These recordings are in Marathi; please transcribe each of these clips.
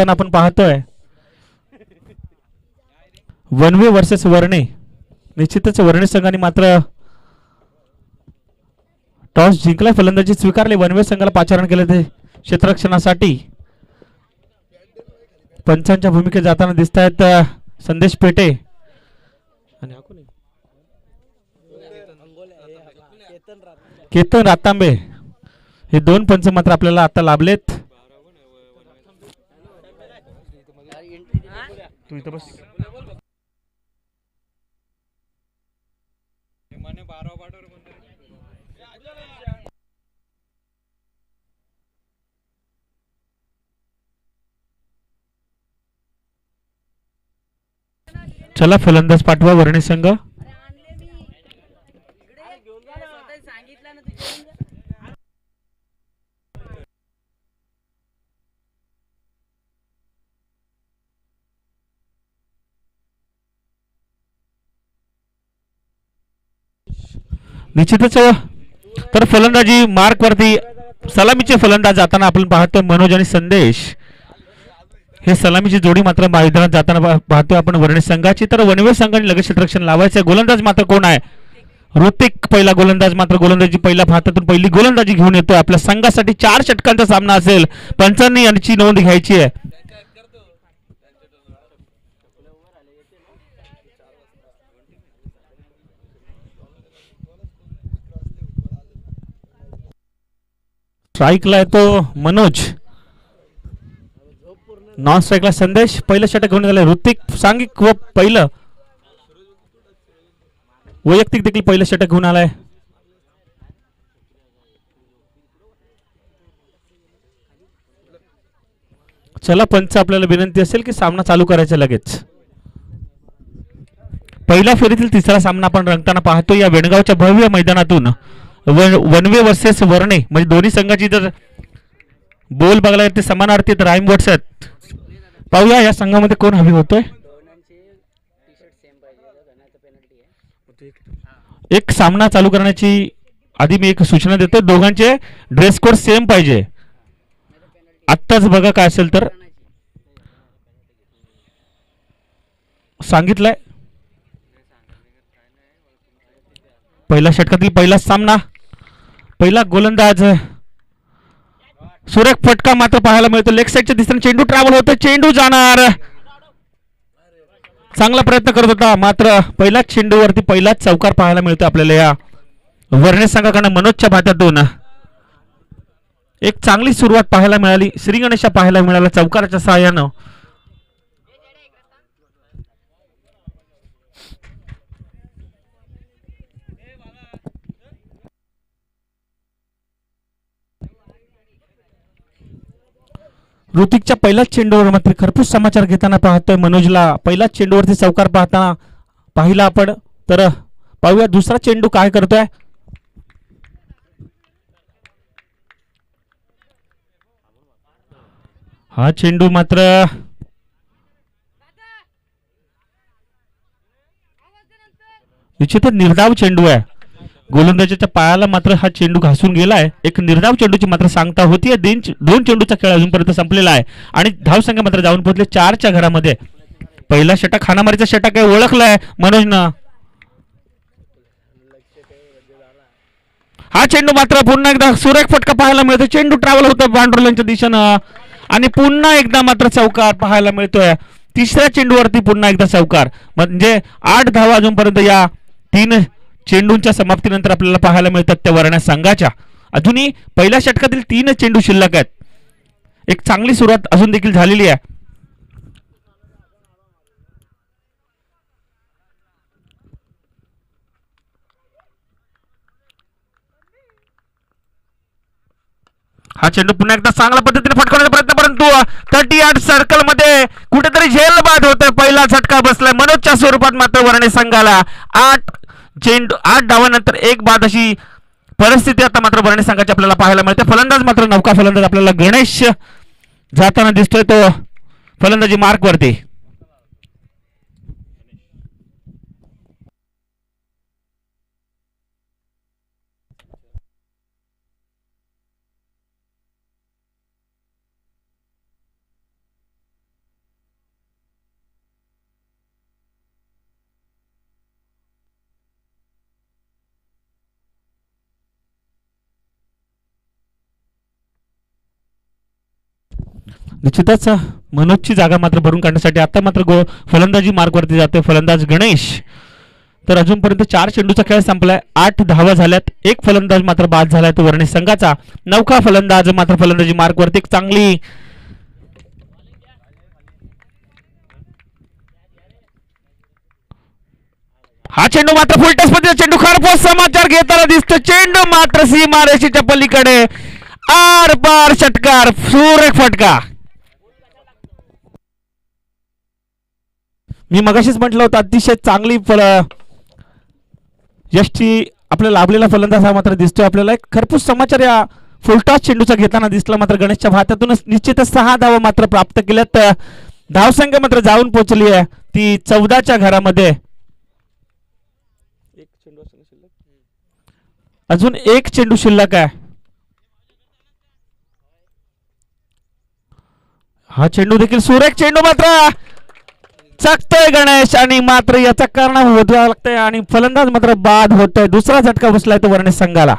आपण पाहतोय वनवे वर्सेस वर्णे. निश्चितच वर्णे संघाने मात्र टॉस जिंकला, फलंदाजी स्वीकारली. वनवे संघाला पाचारण केले ते क्षेत्ररक्षणासाठी. पंचांच्या भूमिकेत जाताना दिसत आहेत संदेश पेटे आणि केतन रातांबे. हे दोन पंच मात्र आपल्याला आता लाभलेत. तू इथं बस. चला फलंदाज पाठवा वर्णी संघ. निश्चितच तर फलंदाजी मार्क वरती सलामीचे फलंदाज जाताना आपण पाहतोय मनोज आणि संदेश. हे सलामीची जोडी मात्र मैदानात जाताना पाहतोय आपण वर्णे संघाची. तर वनवे संघाने लगेच क्षेत्ररक्षण लावायचं. गोलंदाज मात्र कोण आहे? ऋतिक पहिला गोलंदाज. मात्र गोलंदाजी पहिल्या भारतातून पहिली गोलंदाजी घेऊन येतोय. आपल्या संघासाठी 4 षटकांचा सामना असेल. पंचांनी यांची नोंद घ्यायची आहे. स्ट्राईकला येतो मनोज, नॉन स्ट्राईकला संदेश. पहिलं षटक घेऊन झालं ऋतिक. सांघिक व पहिलं वैयक्तिक देखील पहिलं षटक घेऊन आलाय. चला पंच आपल्याला विनंती असेल की सामना चालू करायचा लगेच. पहिल्या फेरीतील तिसरा सामना आपण रंगताना पाहतो या वेणगावच्या भव्य मैदानातून. वनवे वर्सेस वर्णे म्हणजे दोन्ही संघाची जर बोल बघायला ते समानार्थी राईम वर्ड्स आहेत. पाहूया या संघामध्ये कोण हवी होतोय. एक सामना चालू करण्याची आधी मी एक सूचना देतो. दोघांचे ड्रेस कोड सेम पाहिजे. आत्ताच बघा काय असेल तर सांगितलंय. पहिल्या षटकातील पहिला सामना. पहिला गोलंदाज सुरेख फटका मात्र पाहायला मिळतो. लेग साईडच्या दिशेने चेंडू ट्रॅव्हल होतो. चेंडू जाणार. चांगला प्रयत्न करत होता मात्र पहिल्याच चेंडूवरती पहिलाच चौकार पाहायला मिळतो आपल्याला या वर्णे संघाकडून. मनोजच्या भात्यातून एक चांगली सुरुवात पाहायला मिळाली. श्री गणेशा पाहायला मिळाला चौकाराच्या सहाय्यानं. ऋतिकच्या पहिल्याच चेंडूवर मात्र खरपूस समाचार घेताना पाहतोय मनोजला. पहिल्याच चेंडूवरती चौकार पाहताना पाहिला आपण. तर पाहूया दुसरा चेंडू काय करतोय. हा चेंडू मात्र निश्चितच निर्धाव चेंडू आहे. गोलंदाजाच्या पायाला मात्र हा चेंडू घासून गेलाय. एक निर्धाव चेंडूची मात्र सांगता होती. दोन चेंडूचा खेळ अजूनपर्यंत संपलेला आहे आणि धावसंख्या मात्र जाऊन पोहोचले 4च्या घरामध्ये. पहिला षटक हाणामारीचा षटक आहे. ओळखलाय मनोजनं. हा चेंडू मात्र पुन्हा एकदा सुरेख फटका पाहायला मिळतो. चेंडू ट्रॅव्हल होतो बांड्रोल्यांच्या दिशेनं आणि पुन्हा एकदा मात्र चौकार पाहायला मिळतोय. तिसऱ्या चेंडूवरती पुन्हा एकदा चौकार. म्हणजे 8 धावा अजूनपर्यंत या 3 चेंडूंच्या समाप्तीनंतर आपल्याला पाहायला मिळतात त्या वर्णा संघाच्या. अजूनही पहिल्या षटकातील 3 चेंडू शिल्लक आहेत. एक चांगली सुरुवात अजून देखील झालेली आहे. हा चेंडू पुन्हा एकदा चांगल्या पद्धतीने फटकवण्याचा प्रयत्न परंतु 38 सर्कल मध्ये कुठेतरी झेल बाद होतोय. पहिला झटका बसलाय मनोजच्या स्वरूपात. मात्र वर्णे संघाला 8 धावांनंतर 1 बाद अशी परिस्थिती आता मात्र वर्णे संघाची आपल्याला पाहायला मिळते. फलंदाज मात्र नौका फलंदाज आपल्याला गणेश जाताना दिसतोय. तो फलंदाजी मार्क वरती. निश्चितच मनोजची जागा मात्र भरून काढण्यासाठी आता मात्र फलंदाजी मार्गवरती जाते फलंदाज गणेश. तर अजूनपर्यंत 4 चेंडूचा खेळ संपलाय, 8 धावा झाल्यात, एक फलंदाज मात्र बाद झालाय तो वर्णेश संघाचा. नौका फलंदाज मात्र फलंदाजी मार्गवरती एक चांगली हा चेंडू मात्र फुल टच मध्ये चेंडू खरपोच समाचार घेताना दिसतो. चेंडू मात्र सीमारेषेच्या पलीकडे आर पार षटकार, सुरेख फटका. मी मगाशीच म्हटलं होतं अतिशय चांगली यशची आपल्याला लाभलेला फलंदाज हा मात्र दिसतोय आपल्याला. एक खरपूस समाचार या फुलटॉस चेंडूचा घेताना दिसला. मात्र गणेशच्या भात्यातूनच निश्चितच 6 धावा मात्र प्राप्त केल्यात. धावसंख्या मात्र जाऊन पोहोचली आहे ती 14च्या घरामध्ये. अजून एक चेंडू शिल्लक आहे. हा चेंडू देखील सुरेख चेंडू मात्र चकतोय गणेश आणि मात्र याचा कारण होता लागतंय आणि फलंदाज मात्र बाद होतोय. दुसरा झटका बसलाय तो वर्णेश संघाला.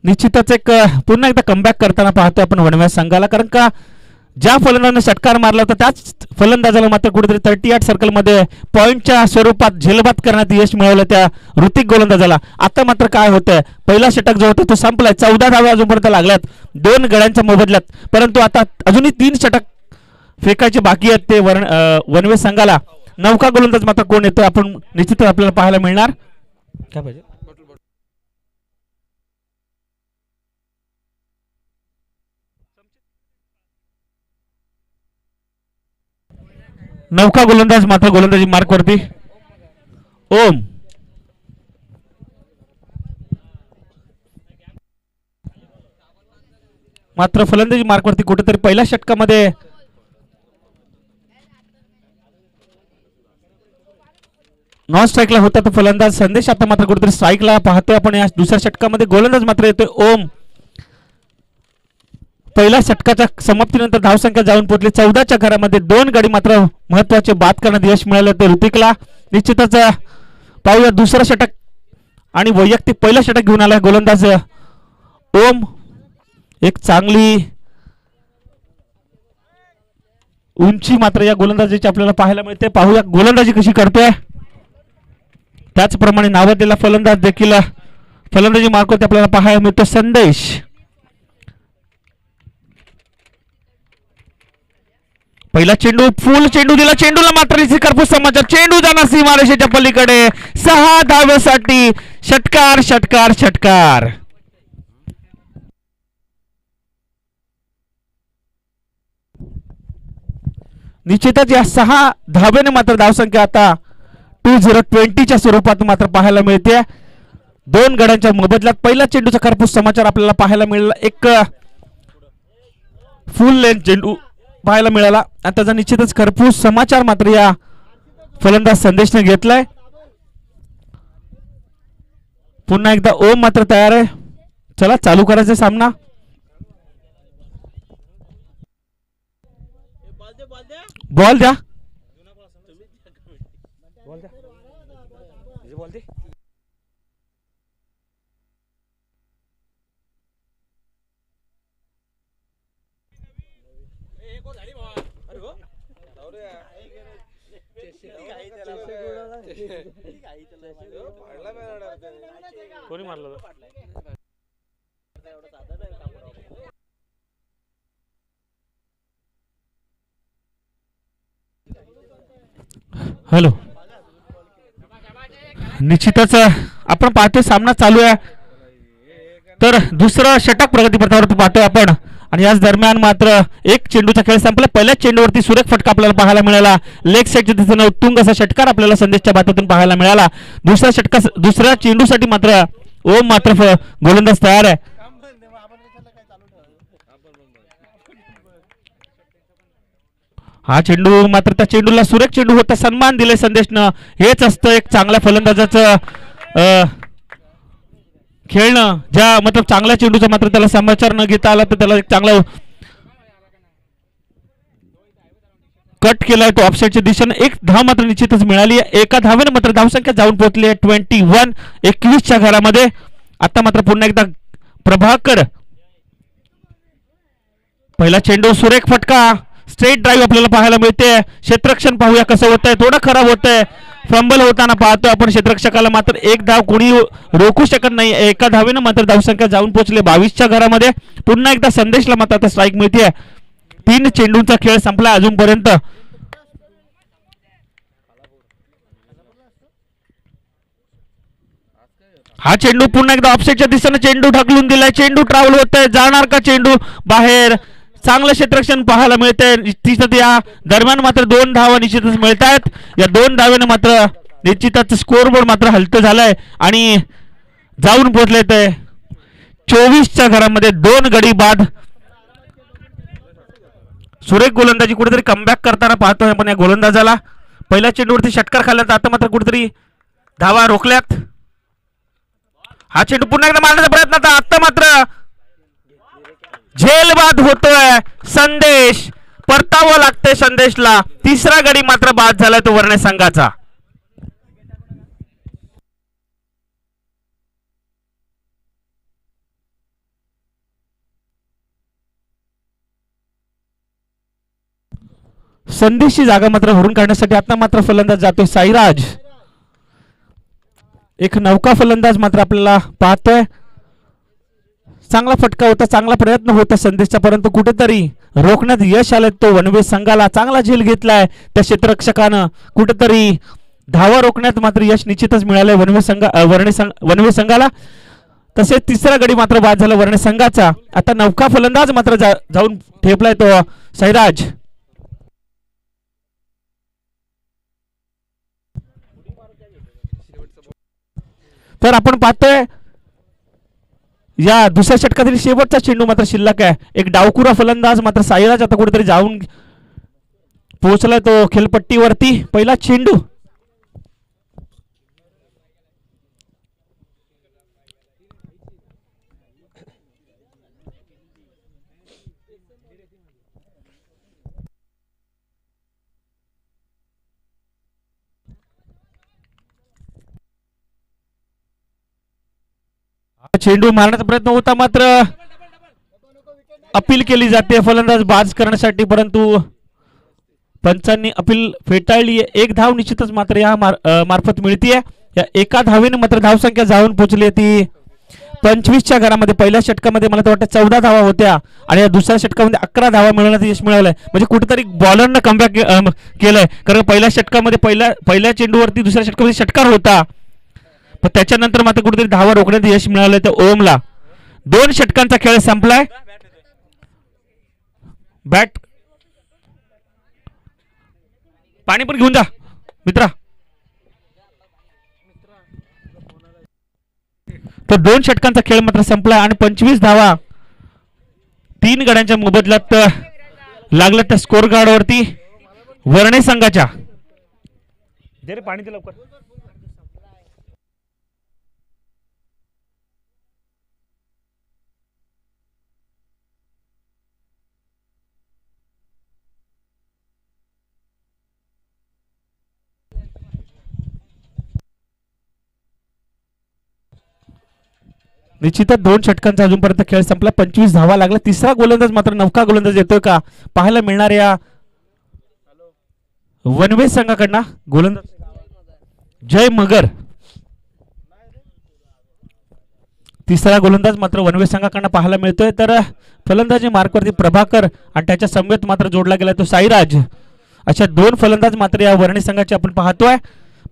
निश्चितच एक पुन्हा एकदा कमबॅक करताना पाहतोय आपण वनव्यास संघाला. कारण का ज्या फलंदाजाने षटकार मारला होता त्याच फलंदाजाला मात्र कुठेतरी 38 सर्कलमध्ये पॉइंटच्या स्वरूपात झेलबाद करण्यात यश मिळवलं त्या ऋतिक गोलंदाजाला. आता मात्र काय होतंय, पहिला षटक जो होता तो संपलाय. 14 धावा अजूनपर्यंत लागल्यात 2 गड्यांच्या मोबदल्यात. परंतु आता अजूनही 3 षटक फेकायचे बाकी आहेत ते वनवेस संघाला. नौका गोलंदाज मात्र कोण येतोय आपण निश्चितच आपल्याला पाहायला मिळणार. काय पाहिजे नौका गोलंदाज मात्र गोलंदाजी मार्कवरती ओम. मात्र फलंदाजी मार्कवरती कुठेतरी पहिल्या षटकामध्ये नॉन स्ट्राईकला होता तो फलंदाज संदेश. आता मात्र कुठेतरी स्ट्राईकला पाहतोय आपण. या दुसऱ्या षटकामध्ये गोलंदाज मात्र येतोय ओम. पहिल्या षटकाच्या समाप्तीनंतर धावसंख्या जाऊन पोहोचली 14च्या घरामध्ये. 2 गडी मात्र महत्वाचे बाद करण्यात यश मिळालं ते ऋतिकला. निश्चितच पाहूया दुसरं षटक आणि वैयक्तिक पहिलं षटक घेऊन आलाय गोलंदाज ओम. एक चांगली उंची मात्र या गोलंदाजीची आपल्याला पाहायला मिळते. पाहूया गोलंदाजी कशी करतोय. त्याचप्रमाणे नावाजलेला फलंदाज देखील फलंदाजी मार्कवरती आपल्याला पाहायला मिळतो संदेश. पहिला चेंडू फुल चेंडू दिला. चेंडूला मात्र खरपूस समाचार. चेंडू जाणार सीमारेषेच्या पलीकडे 6 धावेसाठी. षटकार षटकार षटकार. निश्चितच या 6 धावेने मात्र धावसंख्या आता 2020च्या स्वरूपात मात्र पाहायला मिळते. 2 गड्यांच्या मोबदल्यात पहिला चेंडूचा खरपूस समाचार आपल्याला पाहायला मिळाला. एक फुल लेंथ चेंडू पाहायला मिळाला आणि त्याचा निश्चितच खरपूस समाचार मात्र या फलंदाज संदेशने घेतलाय. पुन्हा एकदा ओम मात्र तयार आहे. चला चालू करायचा सामना. बॉल द्या. कोणी मारलं हॅलो. निश्चितच आपण पाहतोय सामना चालू आहे. तर दुसरं षटक प्रगतीपथावर पाहतोय आपण आणि याच दरम्यान मात्र एक चेंडूचा खेळ संपला. पहिल्या चेंडूवरती सुरेख फटका आपल्याला पाहायला मिळाला. लेग साईडच्या दिशेने उत्तुंग असा षटकार आपल्याला संदेशच्या बातातून पाहायला मिळाला. दुसऱ्या चेंडूसाठी मात्र ओम मात्र गोलंदाज तयार आहे. हा चेंडू मात्र त्या चेंडूला सुरेख चेंडू होता. सन्मान दिले संदेशनं. हेच असतं एक चांगल्या फलंदाजाचं खेळणं. ज्या मतलब चांगल्या चेंडूचा मात्र त्याला समाचार न घेता आला तर त्याला एक चांगला कट केलाय तो ऑफसाईडच्या दिशेने. एक धाव मात्र निश्चितच मिळाली आहे. एका धावेने मात्र धावसंख्या जाऊन पोहोचली आहे 21. 21च्या घरामध्ये. आता मात्र पुन्हा एकदा प्रभाकर. पहिला चेंडू सुरेख फटका. स्ट्रेट ड्राईव्ह आपल्याला पाहायला मिळते. क्षेत्ररक्षण पाहूया कसं होतंय. थोडं खराब होतंय. फंबल होताना पाहतोय आपण क्षेत्ररक्षकाला. मात्र एक धाव कोणी रोखू शकत नाही. एका धावेनं मात्र धावसंख्या जाऊन पोहोचली 22च्या घरामध्ये. पुन्हा एकदा संदेशला मात्र आता स्ट्राईक मिळते. 3 चेंडूंचा खेळ संपला अजूनपर्यंत. हा चेंडू पुन्हा एकदा ऑफसाईडच्या दिशेने चेंडू ढकलून दिलाय. चेंडू ट्रॅव्हल होतोय. जाणार का चेंडू बाहेर. चांगलं क्षेत्ररक्षण पाहायला मिळतंय. निश्चितच या दरम्यान मात्र 2 धावा निश्चितच मिळत आहेत. या 2 धावेने मात्र निश्चितच स्कोरबोर्ड मात्र हलतं झालंय आणि जाऊन पोहोचले ते 24च्या घरामध्ये. 2 गडी बाद. सुरेख गोलंदाजी कुठेतरी कमबॅक करताना पाहतोय आपण या गोलंदाजाला. पहिल्या चेंडूवरती षटकार खाल्ल्यात. आता मात्र कुठेतरी धावा रोखल्यात. हा चेंडू पुन्हा एकदा मारण्याचा प्रयत्न. आता मात्र झेलबाद होतोय. संदेश परतावं लागतंय संदेशला. तिसरा गडी मात्र बाद झालाय तो वर्णे संघाचा. संदेशची जागा मात्र भरून काढण्यासाठी आता मात्र फलंदाज जातोय साईराज. एक नौका फलंदाज मात्र आपल्याला पाहतोय. चांगला फटका होता. चांगला प्रयत्न होता संदेशचा. परंतु कुठेतरी रोखण्यात यश आलं. तो वनवे संघाला चांगला झेल घेतलाय त्या क्षेत्ररक्षकानं. कुठेतरी धावा रोखण्यात मात्र यश निश्चितच मिळालंय वनवे संघाला. तसेच तिसरा गडी मात्र बाद झाला वर्णे संघाचा. आता नौका फलंदाज मात्र जाऊन ठेपलाय तो साईराज. तर आपण पाहतोय या दुसऱ्या षटकातील शेवटचा चेंडू मात्र शिल्लक आहे. एक डावकुरा फलंदाज मात्र साईराज आता कुठेतरी जाऊन पोहोचलाय तो खेळपट्टीवरती. पहिला चेंडू. चेंडू मारण्याचा प्रयत्न होता. मात्र अपील केली जाते फलंदाज बाज करण्यासाठी. परंतु पंचांनी अपील फेटाळली. एक धाव निश्चितच मात्र या मार्फत मिळतीये. या एका धावेने मात्र धावसंख्या जाऊन पोहोचली ती 25च्या घरामध्ये. पहिल्या षटकामध्ये मला तर वाटतं 14 धावा होत्या आणि या दुसऱ्या षटकामध्ये 11 धावा मिळवण्यात यश मिळालंय. म्हणजे कुठेतरी बॉलरनं कमबॅक केलंय. कारण पहिल्या षटकामध्ये पहिल्या चेंडूवरती दुसऱ्या षटकामध्ये षटकार होता. पण त्याच्यानंतर मात्र कुठेतरी धावा रोखण्यात यश मिळालंय त्या ओमला. 2 षटकांचा खेळ संपलाय. बॅट पाणी पण घेऊन जा मित्रा. तर 2 षटकांचा खेळ मात्र संपलाय आणि 25 धावा 3 गड्यांच्या मोबदल्यात लागल्या त्या स्कोर कार्डवरती वर्णे संघाच्या. पाणी दे लवकर. निश्चितच 2 षटकांचा अजूनपर्यंत खेळ संपला. 25 धावा लागला. तिसरा गोलंदाज मात्र नौका गोलंदाज येतोय का पाहायला मिळणार या वनवे संघाकडनं. गोलंदाज जय मगर. तिसरा गोलंदाज मात्र वनवे संघाकडनं पाहायला मिळतोय. तर फलंदाजी मार्कवरती प्रभाकर आणि त्याच्या समवेत मात्र जोडला गेला तो साईराज. अशा 2 फलंदाज मात्र या वर्णे संघाचे आपण पाहतोय.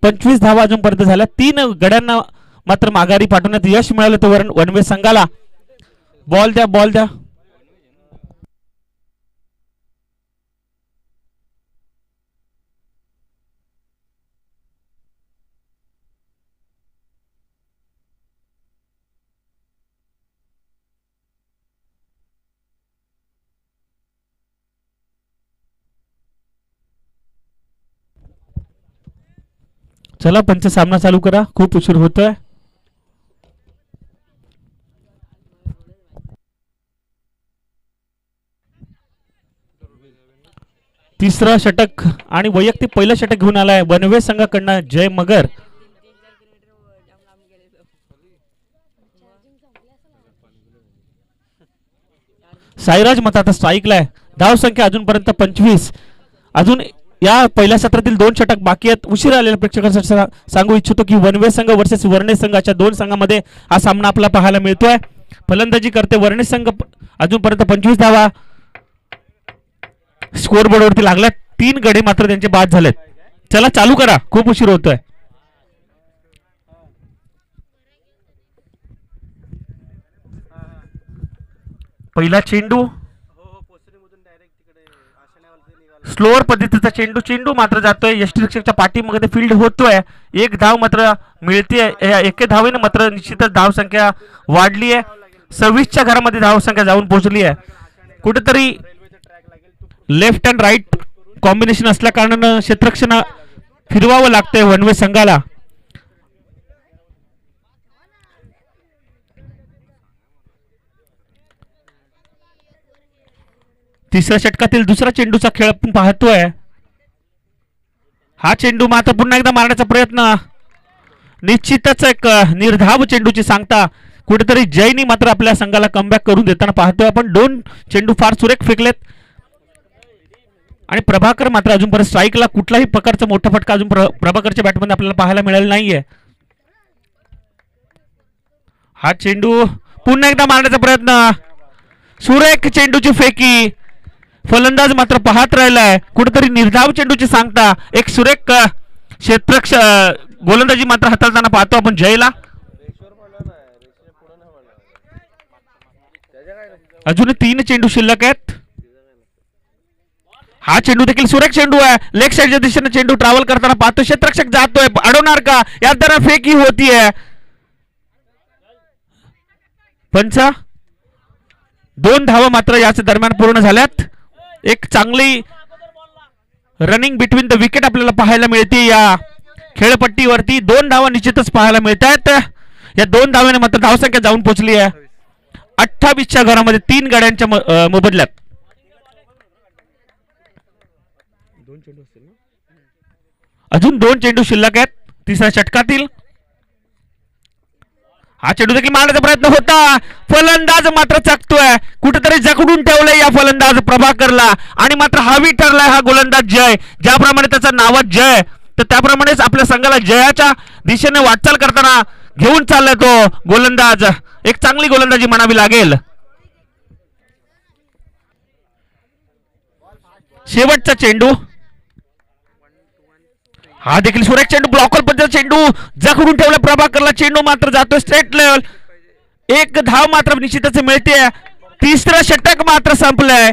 25 धावा अजूनपर्यंत झाल्या. 3 गड्यांना मात्र माघारी पाठवण्यात यश मिळालं तो वनवे संघाला. बॉल द्या बॉल द्या. चला पंच सामना चालू करा. खूप उशीर होतोय. तिसरं षटक आणि वैयक्तिक पहिलं षटक घेऊन आलाय वनवे संघाकडनं जय मगर. साईराज मात्र आता स्ट्राईकला आहे. धाव संख्या अजूनपर्यंत 25. अजून या पहिल्या सत्रातील 2 षटक बाकी आहेत. उशीर आलेल्या प्रेक्षकांसाठी सांगू इच्छितो की वनवे संघ वर्सेस वर्णे संघ अशा 2 संघांमध्ये हा सामना आपल्याला पाहायला मिळतोय. फलंदाजी करते वर्णे संघ. अजूनपर्यंत 25 धावा स्कोर बोर्डवरती लागल्या. 3 गडी मात्र त्यांचे बाद झालेत. चला चालू करा, खूप उशीर होतोय. पहिला चेंडू स्लोअर पद्धतीचा चेंडू. चेंडू मात्र जातोय यष्टीरक्षकच्या पाठीमध्ये फील्ड होतोय. 1 धाव मात्र मिळते. एके धावेने मात्र निश्चितच धाव संख्या वाढली आहे. 26च्या घरामध्ये धाव संख्या जाऊन पोहोचली आहे. कुठेतरी लेफ्ट अँड राईट कॉम्बिनेशन असल्या कारणानं क्षेत्ररक्षण फिरवावं लागतंय वनवे संघाला. तिसऱ्या षटकातील दुसरा चेंडूचा खेळ आपण पाहतोय. हा चेंडू मात्र पुन्हा एकदा मारण्याचा प्रयत्न. निश्चितच एक निर्धाव चेंडूची सांगता. कुठेतरी जयनी मात्र आपल्या संघाला कमबॅक करून देताना पाहतोय आपण. 2 चेंडू फार सुरेख फेकलेत आणि प्रभाकर मात्र अजूनपर्यंत स्ट्राईकला. कुठलाही प्रकारचा मोठा फटका अजून प्रभाकरच्या बॅटमध्ये आपल्याला पाहायला मिळाला नाहीये. हा चेंडू पुन्हा एकदा मारण्याचा प्रयत्न. सुरेख चेंडूची फेकी. फलंदाज मात्र पाहत राहिलाय. कुठेतरी निर्धाव चेंडूची सांगता. एक सुरेख क्षेत्ररक्षक गोलंदाजी मात्र हाताळताना पाहतो आपण जयला. अजून 3 चेंडू शिल्लक आहेत. हा चेंडू देखील सुरेख चेंडू आहे. लेग साईडच्या दिशेने चेंडू ट्रॅव्हल करताना पाहतो. क्षेत्ररक्षक जातोय. अडवणार का? या दरम्यान फेकी होतीये. पंच 2 धावा मात्र याच दरम्यान पूर्ण झाल्यात. एक चांगली रनिंग बिटवीन द विकेट आपल्याला पाहायला मिळते या खेळपट्टीवरती. 2 धावा निश्चितच पाहायला मिळत आहेत. या 2 धाव्याने मात्र धावसंख्या जाऊन पोहोचली आहे 28च्या घरामध्ये 3 गाड्यांच्या मोबदल्यात. अजून 2 चेंडू शिल्लक आहेत तिसऱ्या षटकातील. हा चेंडू देखील मारण्याचा प्रयत्न होता. फलंदाज मात्र चकतोय. कुठेतरी जखडून ठेवलंय या फलंदाज प्रभाकरला आणि मात्र हवी ठरलाय हा गोलंदाज जय. ज्याप्रमाणे त्याचा नावात जय, तर त्याप्रमाणेच आपल्या संघाला जयाच्या दिशेने वाटचाल करताना घेऊन चाललाय तो गोलंदाज. एक चांगली गोलंदाजी म्हणावी लागेल. शेवटचा चेंडू. हा देखील सुरेख चेंडू. ब्लॉकर पद्धतीचा चेंडू जखडून ठेवला प्रभाकरला. चेंडू मात्र जातोय स्ट्रेट लेवल. 1 धाव मात्र निश्चितच मिळते. तिसरं षटक मात्र संपलंय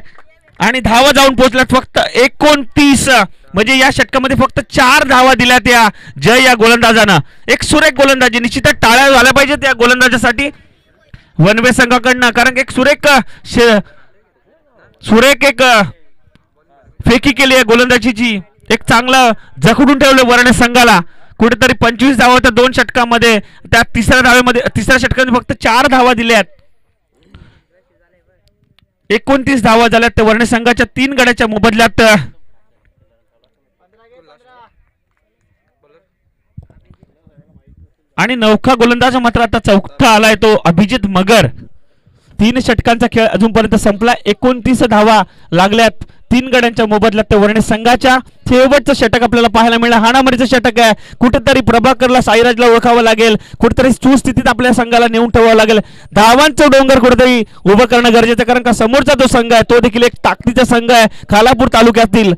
आणि धावा जाऊन पोहोचल्यात फक्त 29. म्हणजे या षटकामध्ये फक्त 4 धावा दिल्यात या जय या गोलंदाजानं. एक सुरेख गोलंदाजी. निश्चितच टाळ्या झाल्या पाहिजेत या गोलंदाजासाठी वनवे संघाकडनं. कारण एक सुरेख एक फेकी केली आहे गोलंदाजीची. एक चांगलं जखडून ठेवलं वर्णे संघाला. कुठेतरी 25 धावा होत्या 2 षटकामध्ये. त्या तिसऱ्या षटकामध्ये फक्त 4 धावा दिल्यात. 29 धावा झाल्यात त्या वर्णे संघाच्या 3 गड्याच्या मोबदल्यात. आणि नौका गोलंदाज मात्र आता चौथा आलाय तो अभिजित मगर. 3 षटकांचा खेळ अजूनपर्यंत संपला. 29 धावा लागल्यात 3 गड्यांच्या मोबदल्यात त्या वर्णे संघाच्या. शेवटचं षटक आपल्याला पाहायला मिळालं. हाणामारीचं षटक आहे. कुठेतरी प्रभाकरला साईराजला ओळखावं लागेल. कुठेतरी सुस्थितीत आपल्या संघाला नेऊन ठेवावं लागेल. धावांचं डोंगर कुठेतरी उभं करणं गरजेचं आहे. कारण का समोरचा जो संघ आहे तो देखील एक ताकदीचा संघ आहे खालापूर तालुक्यातील.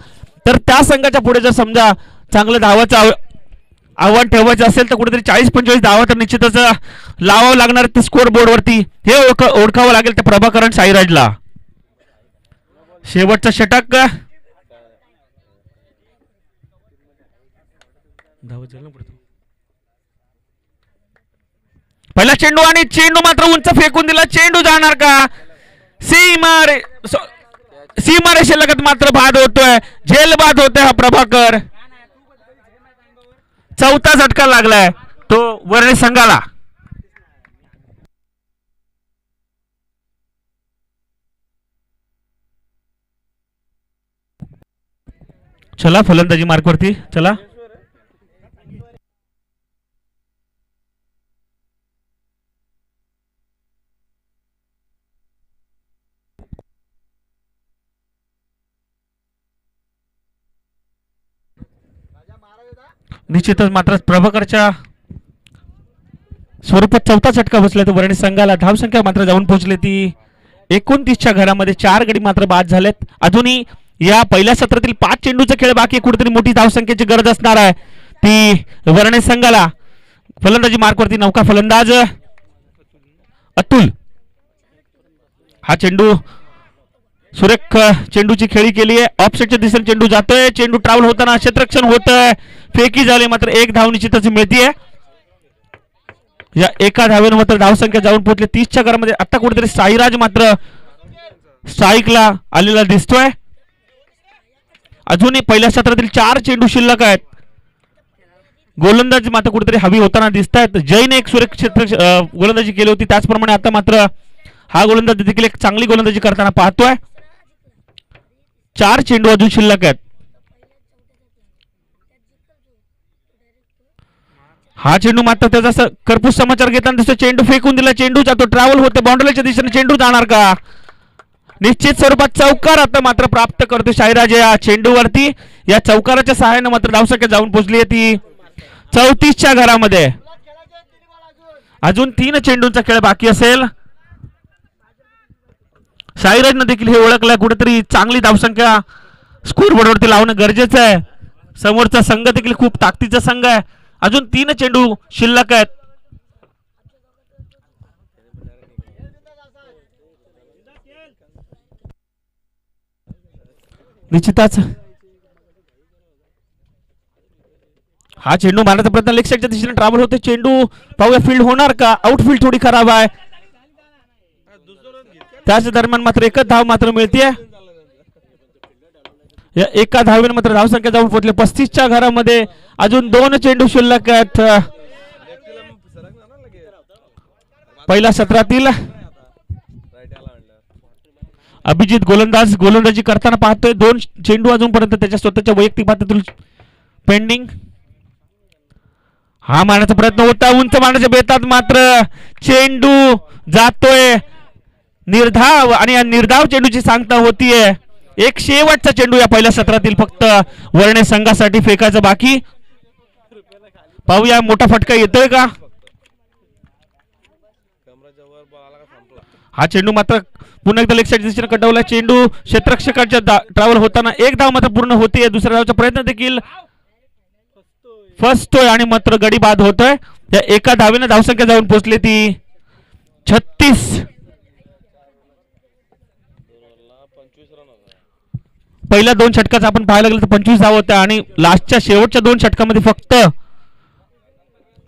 तर त्या संघाच्या पुढे जर समजा चांगलं धावाचं आव्हान ठेवायचं असेल तर कुठेतरी 40-45 धावा तर निश्चितच लावावं लागणार ते स्कोर बोर्डवरती. हे ओळखावं लागेल त्या प्रभाकर साईराजला. शेवटचं षटक. पहिला चेंडू आणि चेंडू मात्र उंच फेकून दिला. चेंडू जाणार का? सीमारेषेलगत मात्र बाद होतोय. झेल बाद होतोय हा प्रभाकर. 4था झटका लागलाय तो वर्णे संघाला. चला फलंदाजी मार्कवरती चला. निश्चितच मात्र प्रभाकरच्या स्वरूपात चौथा षटका बसला तर वर्णी संघाला धावसंख्या मात्र जाऊन पोहोचली ती 29च्या घरामध्ये 4 गडी मात्र बाद झालेत. अजूनही या पहिल्या सत्रातील 5 चेंडूचा खेळ बाकी, कुठेतरी मोठी धावसंख्येची गरज असणार आहे ती वर्णी संघाला. फलंदाजी मार्कवरती नौका फलंदाज अतुल. हा चेंडू सुरेख चेंडूची खेळी केली आहे. ऑफसेटच्या दिशेने चेंडू जातोय. चेंडू ट्रॅव्हल होताना क्षेत्ररक्षण होतंय. फेकी झाली मात्र 1 धाव निश्चितच मिळतीये. या एका धावेनं मात्र धावसंख्या जाऊन पोहोचली 30च्या घरामध्ये. आता कुठेतरी साईराज मात्र स्ट्राईकला आलेला दिसतोय. अजूनही पहिल्या सत्रातील 4 चेंडू शिल्लक आहेत. गोलंदाजी मात्र कुठेतरी हवी होताना दिसत आहेत. जयने एक सुरेख क्षेत्र गोलंदाजी केली होती, त्याचप्रमाणे आता मात्र हा गोलंदाज देखील एक चांगली गोलंदाजी करताना पाहतोय. 4 चेंडू अजून शिल्लक आहेत. हा चेंडू मात्र त्याचा करपूस समाचार घेताना दिसतो. चेंडू फेकून दिला, चेंडू जातो, ट्रॅव्हल होते बाउंड्रीच्या दिशेने. चेंडू जाणार का? निश्चित स्वरूपात चौकार आता मात्र प्राप्त करतो शाहीराज या चेंडूवरती. या चौकाराच्या सहाय्याने मात्र धावसंख्या जाऊन पोहोचली आहे ती 34च्या घरामध्ये. अजून 3 चेंडूंचा खेळ बाकी असेल. शाहीराजनं देखील हे ओळखलं, कुठेतरी चांगली धावसंख्या स्कोर बोर्डवरती लावणं गरजेचं आहे. समोरचा संघ देखील खूप ताकदीचा संघ आहे. अजून 3 चेंडू शिल्लक आहेत. निश्चितच हा चेंडू मारण्याचा प्रयत्न लेग साईडच्या दिशेने ट्रॅव्हल होते. चेंडू पाहूया फील्ड होणार का? आउटफील्ड थोडी खराब आहे. त्याच दरम्यान मात्र एकच धाव मात्र मिळते. या एका धावेने मात्र धावसंख्या जाऊन पोहोचले 35च्या घरामध्ये. अजून 2 चेंडू शिल्लक आहेत. पहिल्या सत्रातील अभिजित गोलंदाज गोलंदाजी करताना पाहतोय. 2 चेंडू अजूनपर्यंत त्याच्या स्वतःच्या वैयक्तिक पातळीतून पेंडिंग. हा मारण्याचा प्रयत्न होता, उंच मारण्याच्या बेतात मात्र चेंडू जातोय निर्धाव, आणि या निर्धाव चेंडूची सांगता होतीये. एक शेवटचा चेंडू या पहिल्या सत्रातील फक्त वर्णे संघासाठी फेकायचं बाकी. पाहूया मोठा फटका येतोय का? हा चेंडू मात्र पुन्हा एकदा लेग साईड दिशेने कटवला. चेंडू क्षेत्ररक्षकाच्या ट्रॅव्हल होताना 1 धाव मात्र पूर्ण होतीये. दुसऱ्या धावचा प्रयत्न देखील फसतोय आणि मात्र गडी बाद होतोय. या एका धावेने धावसंख्या जाऊन पोहोचली ती 36. पहिल्या 2 षटकाचा आपण पाहायला गेलं तर 25 धावा होत्या आणि लास्टच्या शेवटच्या 2 षटकामध्ये फक्त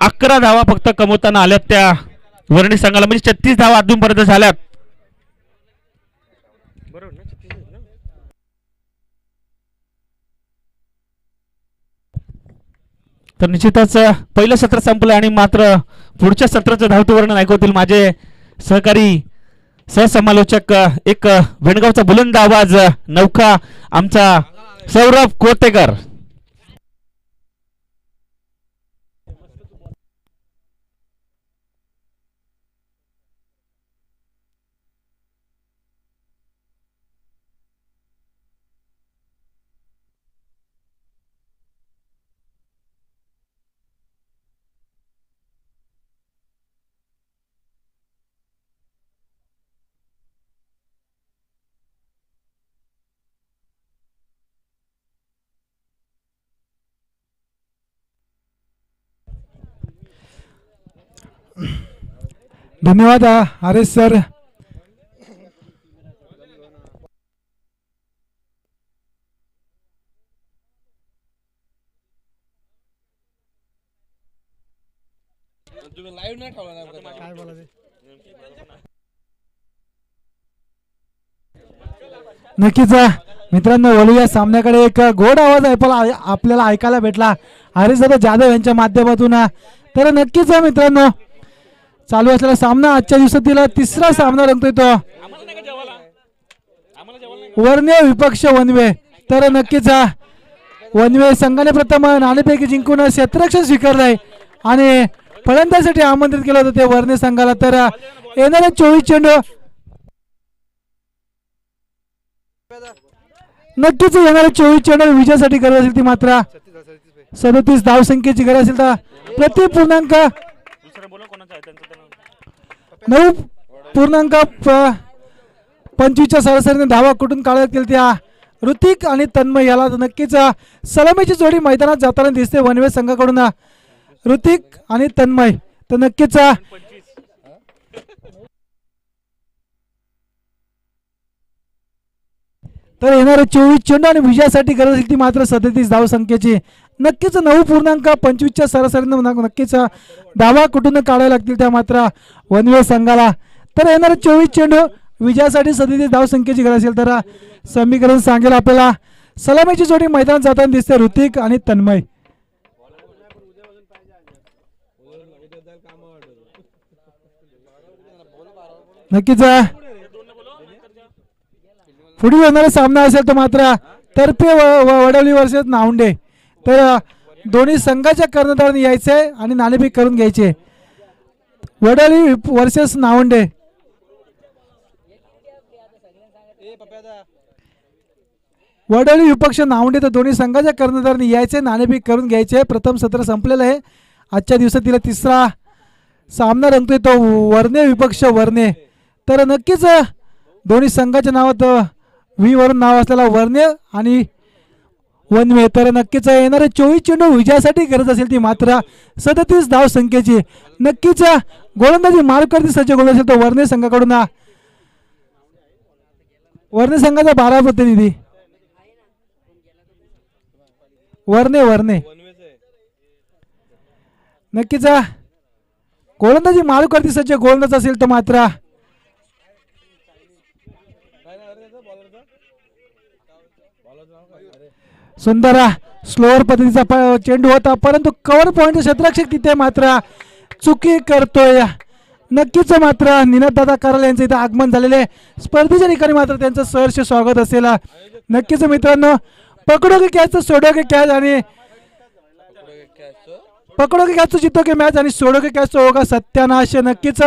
11 धावा फक्त कमवताना आल्यात त्या वर्णी संघाला. म्हणजे 36 धावा अजूनपर्यंत झाल्यात. तर निश्चितच पहिलं सत्र संपलं आणि मात्र पुढच्या सत्राचं धावतं वर्णन ऐकवतील माझे सहकारी सहसमालोचक. एक वेणगावचा बुलंद आवाज नौका आमचा सौरभ कोतेकर. धन्यवाद आरेश सर. नक्कीच मित्रांनो, बोलूया सामन्याकडे. एक गोड आवाज आपल्याला ऐकायला भेटला हरीश दादा जाधव यांच्या माध्यमातून. तर नक्कीच मित्रांनो, चालू असलेला सामना आजच्या दिवसातील 3रा सामना रंगतोय तो वर्णे विपक्ष वनवे. तर नक्कीच वनवे संघाने प्रथम नाणेफेकी जिंकून क्षेत्ररक्षण स्वीकारलंय आणि फलंदाजीसाठी आमंत्रित केलं होतं ते वर्णे संघाला. तर येणारे 24 चेंडू नक्कीच येणारे 24 चेंडू विजयासाठी गरज असेल ती मात्र 37 धावसंख्येची गरज असेल तर प्रति पूर्णांक 9.25च्या सरासरीने धावा कुठून काढत असतील त्या ऋतिक आणि तन्मय याला नक्कीच सलामीची जोडी मैदानात जाताना दिसते वनवे संघाकडून. ऋतिक आणि तन्मय तर नक्कीच तर येणारे 24 चेंडू आणि विजयासाठी गरज असेल ती मात्र 37 धावसंख्येची. नक्कीच 9.25च्या सरासरीने नक्कीच धावा कुठून काढायला लागतील त्या मात्र वनवे संघाला. तर येणारे 24 चेंडू विजयासाठी 37 धावसंख्येची गरज असेल तर समीकरण सांगेल आपल्याला. सलामीची जोडी मैदानात जाताना दिसते ऋतिक आणि तन्मय. नक्कीच पुढील होणारा सामना असेल तो मात्र तर्फे वडवली वर्सेस नावंडे. तर दोन्ही संघाच्या कर्णधारांनी यायचे आणि नाणेफेक करून घ्यायचे. वडवली वर्सेस नावंडे. वडवली विपक्ष नावंडे तर दोन्ही संघाच्या कर्णधारांनी यायचे नाणेफेक करून घ्यायचे. प्रथम सत्र संपलेलं आहे. आजच्या दिवसातील तिसरा सामना रंगतोय तो वर्णे विपक्ष वर्णे. तर नक्कीच दोन्ही संघाच्या नावात व्ही वरून नाव असलेला वर्णे आणि वनवे. तर नक्कीच येणारे 24 चेंडू विजयासाठी गरज असेल ती मात्र 37 धाव संख्येची. नक्कीच गोलंदाजी मार्कवरती सज्ज गोल असेल तर वर्णे संघाकडून वर्णे संघाचा 12 प्रतिनिधी वर्णे वर्णे. नक्कीच गोलंदाजी मार्कवरती सज्ज गोलंदाज असेल तर मात्र सुंदर स्लोअर पद्धतीचा चेंडू होता परंतु कव्हर पॉइंट क्षेत्ररक्षक तिथे मात्र चुकी करतोय. नक्कीच मात्र निनाद दादा कराल यांचं इथे आगमन झालेले स्पर्धेच्या ठिकाणी मात्र त्यांचं सहर्ष स्वागत असेल. नक्कीच मित्रांनो पकडो की कॅच सोडो की कॅच आणि पकडो की कॅच जितो की मॅच आणि सोडो की कॅच होगा सत्यानाश. नक्कीच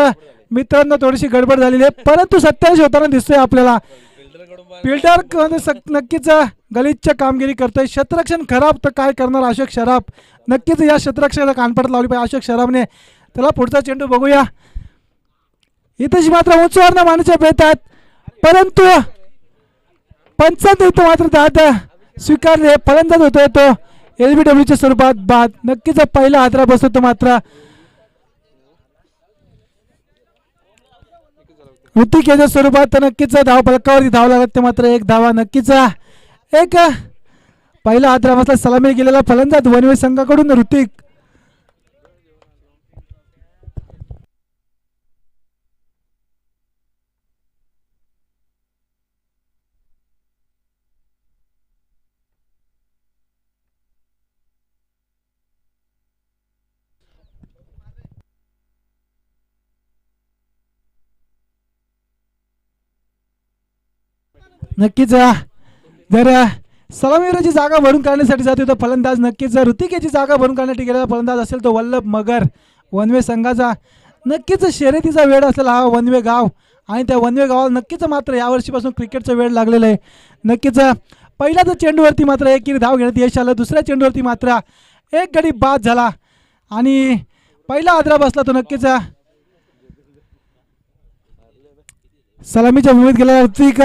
मित्रांनो थोडीशी गडबड झालेली आहे परंतु सत्यानाश होताना दिसतोय आपल्याला. फिल्डर नक्कीच गलिच्छ कामगिरी करतोय. क्षेत्ररक्षण खराब तर काय करणार अशोक शराफ. नक्कीच या क्षेत्ररक्षणाला कानपडत लावली पाहिजे अशोक शराफने. त्याला पुढचा चेंडू बघूया. इथेच मात्र उंचवरनं मानाच्या बेतात परंतु पंचांत इथं मात्र दाद स्वीकारले. फलंदाज होतोय तो LBWच्या स्वरूपात बाद. नक्कीच पहिला हादरा बसतो मात्र ऋतिक याच्या स्वरूपात नक्कीच धाव फलकावरती धाव लागत ते मात्र 1 धावा. नक्कीच एक पहिला हादरा बसला. सलामी गेलेला फलंदाज वनवे संघाकडून ऋतिक. नक्कीच जर सलामीवीराची जागा भरून काढण्यासाठी जातो तर फलंदाज नक्कीच जर ऋतिक याची जागा भरून काढण्यासाठी गेलेला फलंदाज असेल तो वल्लभ मगर वनवे संघाचा. नक्कीच शर्यतीचा वेळ असलेला हा वनवे गाव आणि त्या वनवे गावाला नक्कीच मात्र यावर्षीपासून क्रिकेटचा वेळ लागलेला आहे. नक्कीच पहिल्याच चेंडूवरती मात्र एक धाव घेण्यात यश आलं. दुसऱ्या चेंडूवरती मात्र एक गडी बाद झाला आणि पहिला आदरा बसला तो नक्कीच सलामीच्या भूमीत गेलेला ऋतिक.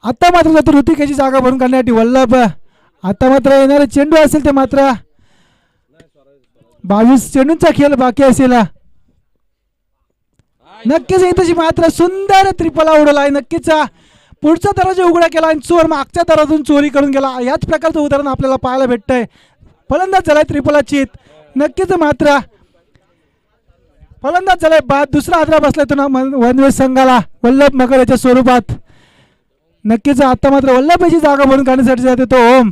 आता मात्र जातो ऋतिक याची जागा भरून काढण्यासाठी वल्लभ. आता मात्र येणारे चेंडू असेल ते मात्र 22 चेंडूंचा खेळ बाकी असेल. नक्कीच इथेच मात्र सुंदर त्रिपला उडवला आहे. नक्कीच पुढचा दरवाजा उघडा केला आणि चोर मागच्या दरवाजून चोरी करून गेला. याच प्रकारचं उदाहरण आपल्याला पाहायला भेटतंय. फलंदाज झालाय त्रिपला चित. नक्कीच मात्र फलंदाज झालाय बाद. दुसरा हादरा बसलाय तो वनवे संघाला वल्लभ मगर याच्या स्वरूपात. नक्कीच आता मात्र वल्लभ याची जागा भरून काढण्यासाठी जाते तो ओम.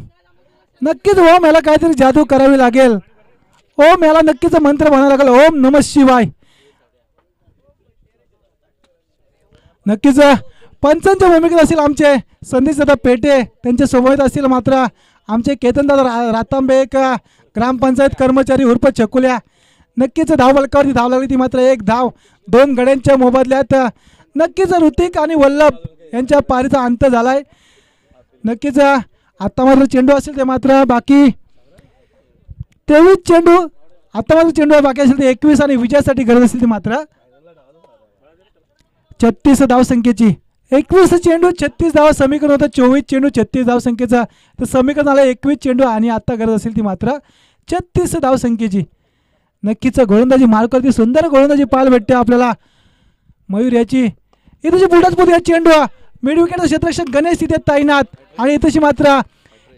नक्कीच ओम याला काहीतरी जादू करावी लागेल. ओम याला नक्कीच मंत्र म्हणावं लागेल ओम नमः शिवाय. नक्कीच पंचांच्या भूमिकेत असतील आमचे संदेश दादा पेटे त्यांच्या सोबत असतील मात्र आमचे केतनदादा रातांबे एक ग्रामपंचायत कर्मचारी उर्फ चकुल्या. नक्कीच धावफलकावरती धाव लागली ती मात्र एक धाव 2 गड्यांच्या मोबदल्यात. नक्कीच ऋतिक आणि वल्लभ यांच्या पारीचा अंत झालाय. नक्कीच आता मात्र चेंडू असेल ते मात्र बाकी 23 चेंडू आता मात्र चेंडू बाकी असेल ते 21 आणि विजयासाठी गरज असेल ती मात्र 36 धावसंख्येची. 21 चेंडू 36 धावा समीकरण होतं. 24 चेंडू 36 धावसंख्येचा तर समीकरण आलं 21 चेंडू आणि आता गरज असेल ती मात्र 36 धावसंख्येची. नक्कीच गोलंदाजी मार्कवरती सुंदर गोलंदाजी पाहायला भेटते आपल्याला मयूर याची. इथेची पुढाच या चेंडू मिड विकेटचा क्षेत्ररक्षक गणेश तिथे तैनात आणि इथेची मात्र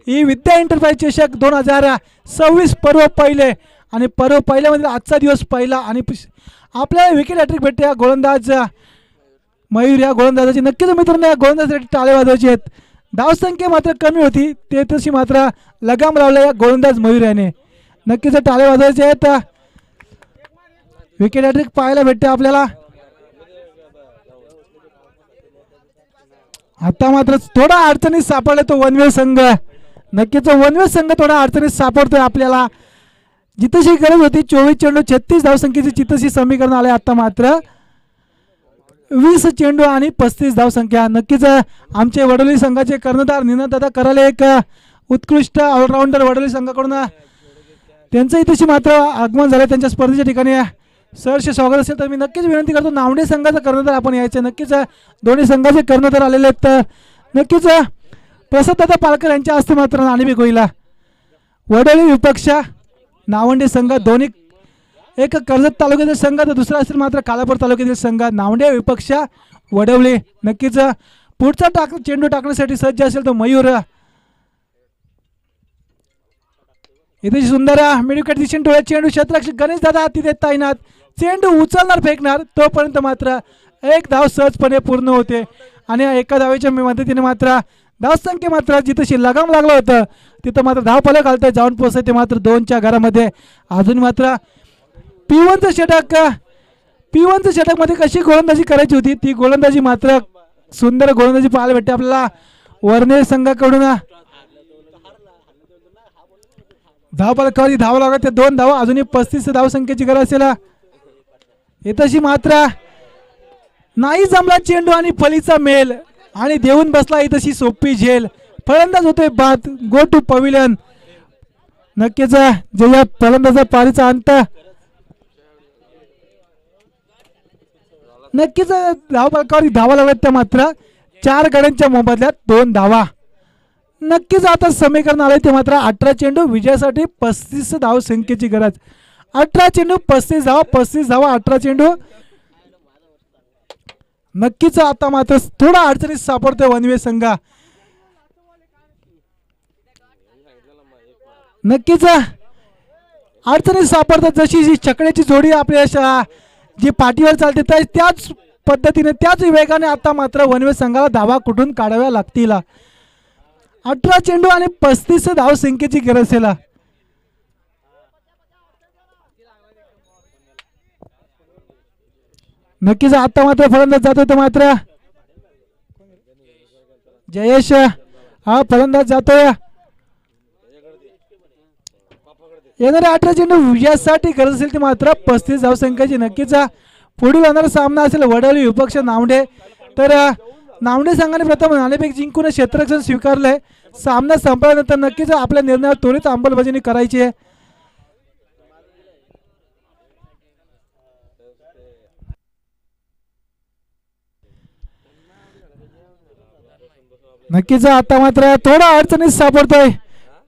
ही विद्या एंटरप्राइज चषक 2026 पर्व पहिले आणि पर्व पहिल्यामध्ये आजचा दिवस पहिला आणि आपल्याला विकेट हॅट्रिक भेटते या गोलंदाज मयूर या गोलंदाजाची. नक्कीच मित्रांनो या गोलंदाजासाठी टाळे वाजवायचे आहेत. धावसंख्या मात्र कमी होती ते तशी मात्र लगाम लावला या गोलंदाज मयूर याने. नक्कीच टाळे वाजवायचे आहेत. विकेट हॅट्रिक पाहायला भेटते आपल्याला. आता मात्र थोडा अडचणीत सापडला तो वनवे संघ. नक्कीच वनवे संघ थोडा अडचणीत सापडतोय आपल्याला. जितशी गरज होती 24 चेंडू 36 धावसंख्येची चितशी समीकरण आले. आता मात्र 20 चेंडू आणि 35 धावसंख्या. नक्कीच आमचे वडोली संघाचे कर्णधार निनादादा कराले एक उत्कृष्ट ऑलराऊंडर वडोली संघाकडून त्यांचं इथेशी मात्र आगमन झालं त्यांच्या स्पर्धेच्या ठिकाणी. सहर्ष स्वागत असेल तर मी नक्कीच विनंती करतो नावडे संघाचा कर्णधार आपण यायचं. नक्कीच दोन्ही संघाचे कर्णधार आलेले आहेत तर नक्कीच प्रसाददादा पालकर यांच्या हस्ते मात्र नाणेफेक होईल. वडोली विपक्ष नावंडे संघ दोन्ही एक कर्जत तालुक्यातील संघ तर दुसरा असेल मात्र कालापूर तालुक्यातील संघ नावंडे विपक्ष वडवली. नक्कीच पुढचा चेंडू टाकण्यासाठी सज्ज असेल तो मयूर. इथे सुंदर मिडविकेट दिशेने डोळ्यात चेंडू क्षेत्ररक्षक गणेश दादा तिथे तैनात. चेंडू उचलणार फेकणार तोपर्यंत मात्र एक धाव सहजपणे पूर्ण होते आणि एका धावेच्या मदतीने मात्र धावसंख्या मात्र जिथं लगाम लागलं होतं तिथं मात्र धाव फलक घालतंय जाऊन पोहोचते मात्र 2च्या घरामध्ये. अजून मात्र P1चं षटक मध्ये कशी गोलंदाजी करायची होती ती गोलंदाजी मात्र सुंदर गोलंदाजी पाहायला भेटते आपल्याला वर्णे संघाकडून. धाव फलकावरती धाव लागत ते 2 धावा अजूनही 35 धावसंख्येची गरज असेल. इथंशी मात्र नाही जमला चेंडू आणि फलीचा मेल आणि देऊन बसला इथंशी सोपी झेल. फलंदाज होतोय बाद गो टू पविलियन. नक्कीच जे या फलंदाजा पारीचा अंत. नक्कीच धाव फलकावरती धावा लागल्यात त्या मात्र 4 गड्यांच्या मोबदल्यात 2 धावा. नक्कीच आता समीकरण आलंय ते मात्र 18 चेंडू विजयासाठी 35 धावसंख्येची गरज. 18 चेंडू 35 धावा 35 धावा 18 चेंडू. नक्कीच आता मात्र थोडा अडचणीत सापडतोय वनवे संघ. नक्कीच अडचणीत सापडतात जशी जी छकड्याची जोडी आपल्या जी पाठीवर चालते त्याच पद्धतीने त्याच वेगाने आता मात्र वनवे संघाला धावा कुठून काढाव्या लागतील. 18 चेंडू आणि 35 धावसंख्येची गरज असेल. नक्कीच आता मात्र फलंदाज जातोय तर मात्र जयेश हा फलंदाज जातोय. येणाऱ्या 18 चेंडू विजयासाठी गरज असेल ती मात्र 35 धावसंख्येची. नक्कीच पुढील होणारा सामना असेल वडवली विपक्ष नावंडे. तर नावंडे संघाने प्रथम नाणेफेक जिंकून क्षेत्ररक्षण स्वीकारलंय. सामना संपल्यानंतर नक्कीच आपल्या निर्णयावर त्वरित अंमलबजावणी करायची आहे. नक्कीच आता मात्र थोडा अडचणीत सापडतोय.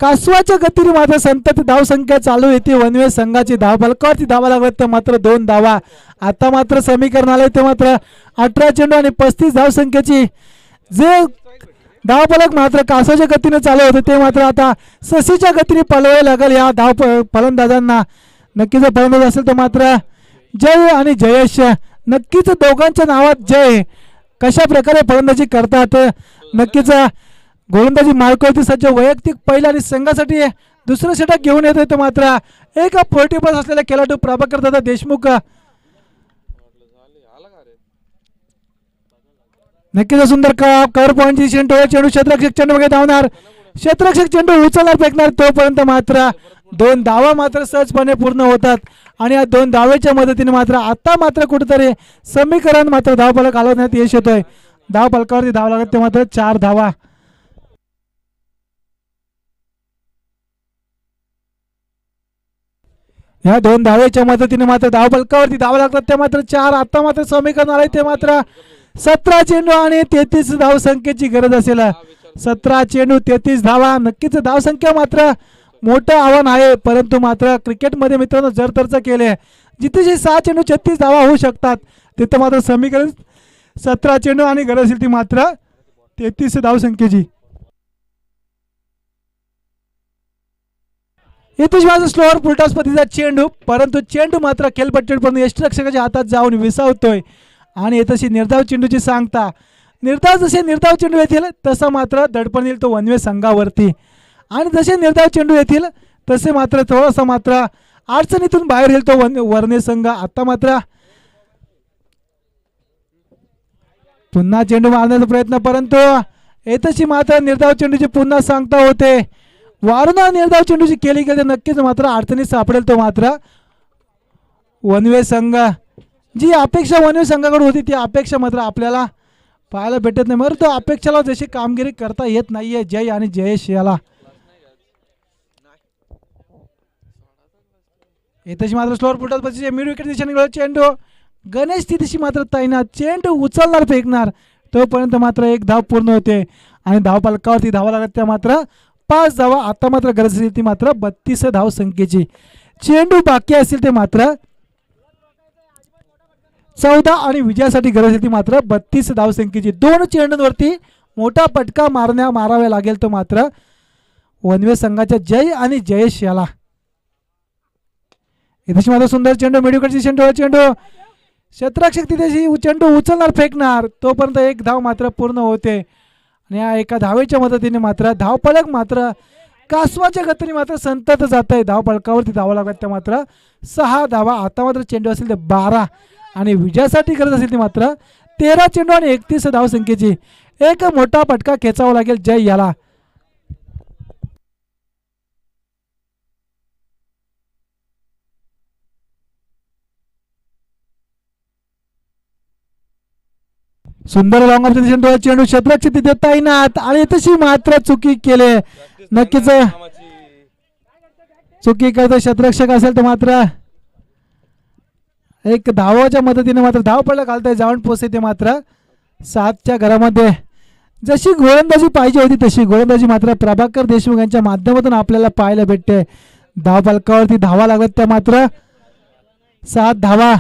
कासवाच्या गतीने मात्र संतत धावसंख्या चालू येते वनवे संघाची. धाव फलकावरती धावा लागत तर मात्र 2 धावा. आता मात्र समीकरण आलंय ते मात्र 18 चेंडू आणि 35 धावसंख्येची. जे धाव फलक मात्र कासवाच्या गतीने चालू होते ते मात्र आता ससीच्या गतीने पळवावे लागेल या धाव फलंदाजांना. नक्कीच फलंदाज असेल तर मात्र जय आणि जयेश. नक्कीच दोघांच्या नावात जय. कशा प्रकारे फलंदाजी करतात नक्कीच गोलंदाजी मार्कवरती सज्ज वैयक्तिक पहिला आणि संघासाठी दुसरं षटक घेऊन येतोय तर मात्र एक 40+ असलेला खेळाडू प्रभाकर दादा देशमुख. नक्कीच सुंदर कव्हर पॉईंट चेंडू क्षेत्ररक्षक चेंडू वगैरे धावणार क्षेत्ररक्षक चेंडू उचलणार फेकणार तोपर्यंत मात्र 2 धावा मात्र सहजपणे पूर्ण होतात आणि या 2 धावेच्या मदतीने मात्र आता मात्र कुठेतरी समीकरण मात्र धावफलक हलवण्यात यश येतोय. धावफलकावरती धाव लागत ते मात्र 4 धावा. या 2 धावेच्या मदतीने मात्र धावफलकावरती धाव लागतात ते मात्र 4. आता मात्र समीकरण आलंय ते मात्र 17 चेंडू आणि 33 धावसंख्येची गरज असेल. 17 चेंडू 33 धावा. नक्कीच धावसंख्या मात्र मोठं आव्हान आहे, परंतु मात्र क्रिकेटमध्ये मित्रांनो जर तरच केले जिथे 6 चेंडू 36 धावा होऊ शकतात तिथं मात्र समीकरण 17 चेंडू आणि गरज असेल ती मात्र 33 धावसंख्येची. इथेच माझा स्लोअर फुलटॉस पद्धतीचा चेंडू, परंतु चेंडू मात्र खेळपट्टीपर्यंत यष्टीरक्षकाच्या हातात जाऊन विसावतोय आणि येतशी निर्धाव चेंडूची सांगता. जसे निर्धाव चेंडू येतील तसा मात्र दडपण येईल तो वनवे संघावरती आणि जसे निर्धाव चेंडू येतील तसे मात्र थोडासा मात्र अडचणीतून बाहेर येईल तो वरणे संघ. आता मात्र पुन्हा चेंडू मारण्याचा प्रयत्न, परंतु येतशी मात्र निर्धाव चेंडूची पुन्हा सांगता होते. वारंवार निर्धाव चेंडूची केली गेली नक्कीच मात्र अडचणीत सापडेल तो मात्र वनवे संघ. जी अपेक्षा वनवे संघाकडून होती ती अपेक्षा मात्र आपल्याला पाहायला भेटत नाही. मग तो अपेक्षाला जशी कामगिरी करता येत नाहीये जय आणि जयेश याला. येतशी मात्र स्लोअर फुटबॉल पद्धतीचे मिड विकेट दिशेने चेंडू गणेश तिथेशी मात्र तैनात. चेंडू उचलणार फेकणार तोपर्यंत मात्र 1 धाव पूर्ण होते आणि धावफलकावरती धावा लागत त्या मात्र 5 धावा. आता मात्र गरज असेल ती मात्र 32 धाव संख्येची. चेंडू बाकी असेल ते मात्र 14 आणि विजयासाठी गरज असेल ती मात्र 32 धाव संख्येची. 2 चेंडूंवरती मोठा फटका मारावा लागेल तो मात्र वनवे संघाच्या जय आणि जयेश याला. इथे मात्र सुंदर चेंडू मिडविकेटची चेंडू क्षेत्ररक्षक तिथे चेंडू उचलणार फेकणार तोपर्यंत 1 धाव मात्र पूर्ण होते आणि या एका धावेच्या मदतीने मात्र धावफलक मात्र कासवाच्या गतीने मात्र संतत जात आहे. धावफलकावरती धावा लागतात त्या मात्र 6 धावा. आता मात्र चेंडू असेल ते 12 आणि विजयासाठी गरज असेल ती मात्र 13 चेंडू आणि 31 धाव संख्येची. एक मोठा फटका खेचावा लागेल जय याला. सुंदर लॉंग ऑफ चेंडू क्षेत्ररक्षक तिथे तैनात आणि तशी मात्र चुकी केले. नक्कीच चुकी करतो क्षेत्ररक्षक असेल तर मात्र 1 धावाच्या मदतीने मात्र धाव पडला घालताय जाऊन पोहोचते मात्र 7च्या घरामध्ये. जशी गोलंदाजी पाहिजे होती तशी गोलंदाजी मात्र प्रभाकर देशमुख यांच्या माध्यमातून आपल्याला पाहायला भेटते. धावफलकावरती धावा लागत त्या मात्र 7 धावा.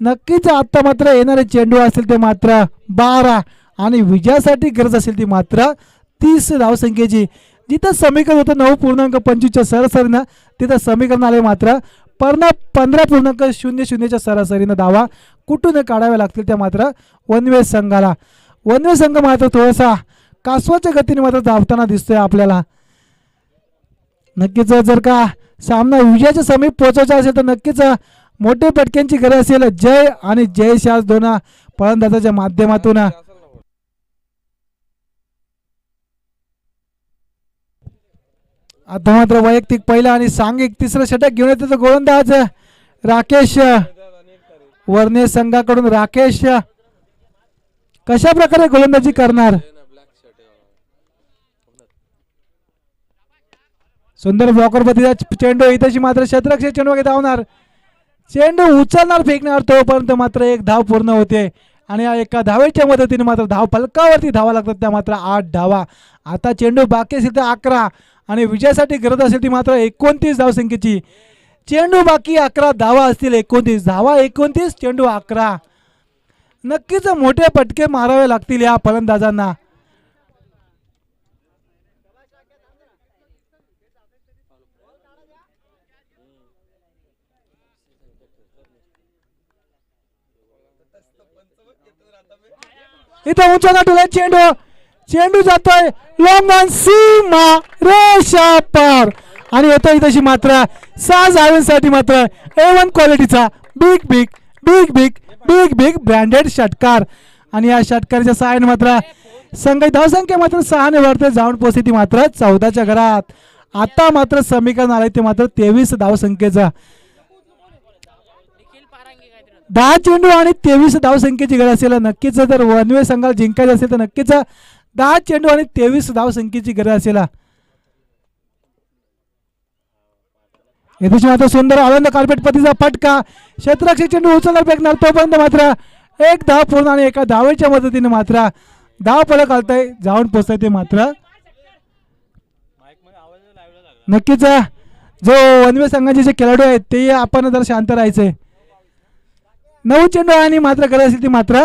नक्कीच आता मात्र येणारे चेंडू असतील ते मात्र 12 आणि विजयासाठी गरज असेल ती मात्र 30 धावसंख्येची. जिथं समीकरण होतं 9.25च्या सरासरीनं तिथं समीकरण आले मात्र 15.00च्या सरासरीनं धावा कुठून काढाव्या लागतील त्या मात्र वनवे संघाला. वनवे संघ मात्र थोडासा कासवाच्या गतीने मात्र धावताना दिसतोय आपल्याला. नक्कीच जर का सामना विजयाच्या समीप पोहोचायचा असेल तर नक्कीच मोठे फटक्यांची गरज असेल जय आणि जयेश या 2 फलंदाजाच्या माध्यमातून. आता मात्र वैयक्तिक पहिला आणि सांघिक 3रं षटक घेऊन येतो गोलंदाज राकेश वर्णे संघाकडून. राकेश कशा प्रकारे गोलंदाजी करणार. सुंदर ब्लॉकर पद्धतीचा चेंडू इथेची मात्र क्षेत्ररक्षक चेंडू वगैरे धावणार. चेंडू उचलणार फेकणार तोपर्यंत मात्र 1 धाव पूर्ण होते आणि या एका धावेच्या मदतीने मात्र धाव फलकावरती धावा लागतात त्या मात्र 8 धावा. आता चेंडू बाकी असेल तर 11 आणि विजयासाठी गरज असेल ती मात्र 29 धावसंख्येची. चेंडू बाकी 11 धावा असतील 29 धावा 29 चेंडू 11. नक्कीच मोठे फटके मारावे लागतील या फलंदाजांना. इथं उंचावला टोला चेंडू जातोय लॉंग ऑन सीमा रेषा पार आणि येतोय तशी मात्र 6 धावांसाठी मात्र A1 क्वालिटीचा बिग ब्रँडेड षटकार आणि या षटकाराच्या सहाय्याने मात्र संघ धावसंख्या मात्र 6 ने वाढते, जाऊन पोहोचते ती मात्र 14च्या घरात. आता मात्र समीकरण आले ते मात्र 23 धावसंख्येचा. 10 चेंडू आणि 23 धावसंख्येची गरज असेल. नक्कीच जर वनवे संघाला जिंकायचं असेल तर नक्कीच 10 चेंडू आणि 23 धावसंख्येची गरज असेल. येथे मात्र सुंदर आनंद कार्पेट पतीचा फटका, क्षेत्ररक्षक चेंडू उचलणार फेकणार, तोपर्यंत मात्र एक धाव पूर्ण आणि एका धावेच्या मदतीने मात्र धाव फलक आलतंय, जाऊन पोहोचतंय ते मात्र. नक्कीच जो वनवे संघाचे जे खेळाडू आहेत ते आपण जर शांत राहायचंय. 9 चेंडू आणि मात्र गरज असेल ती मात्र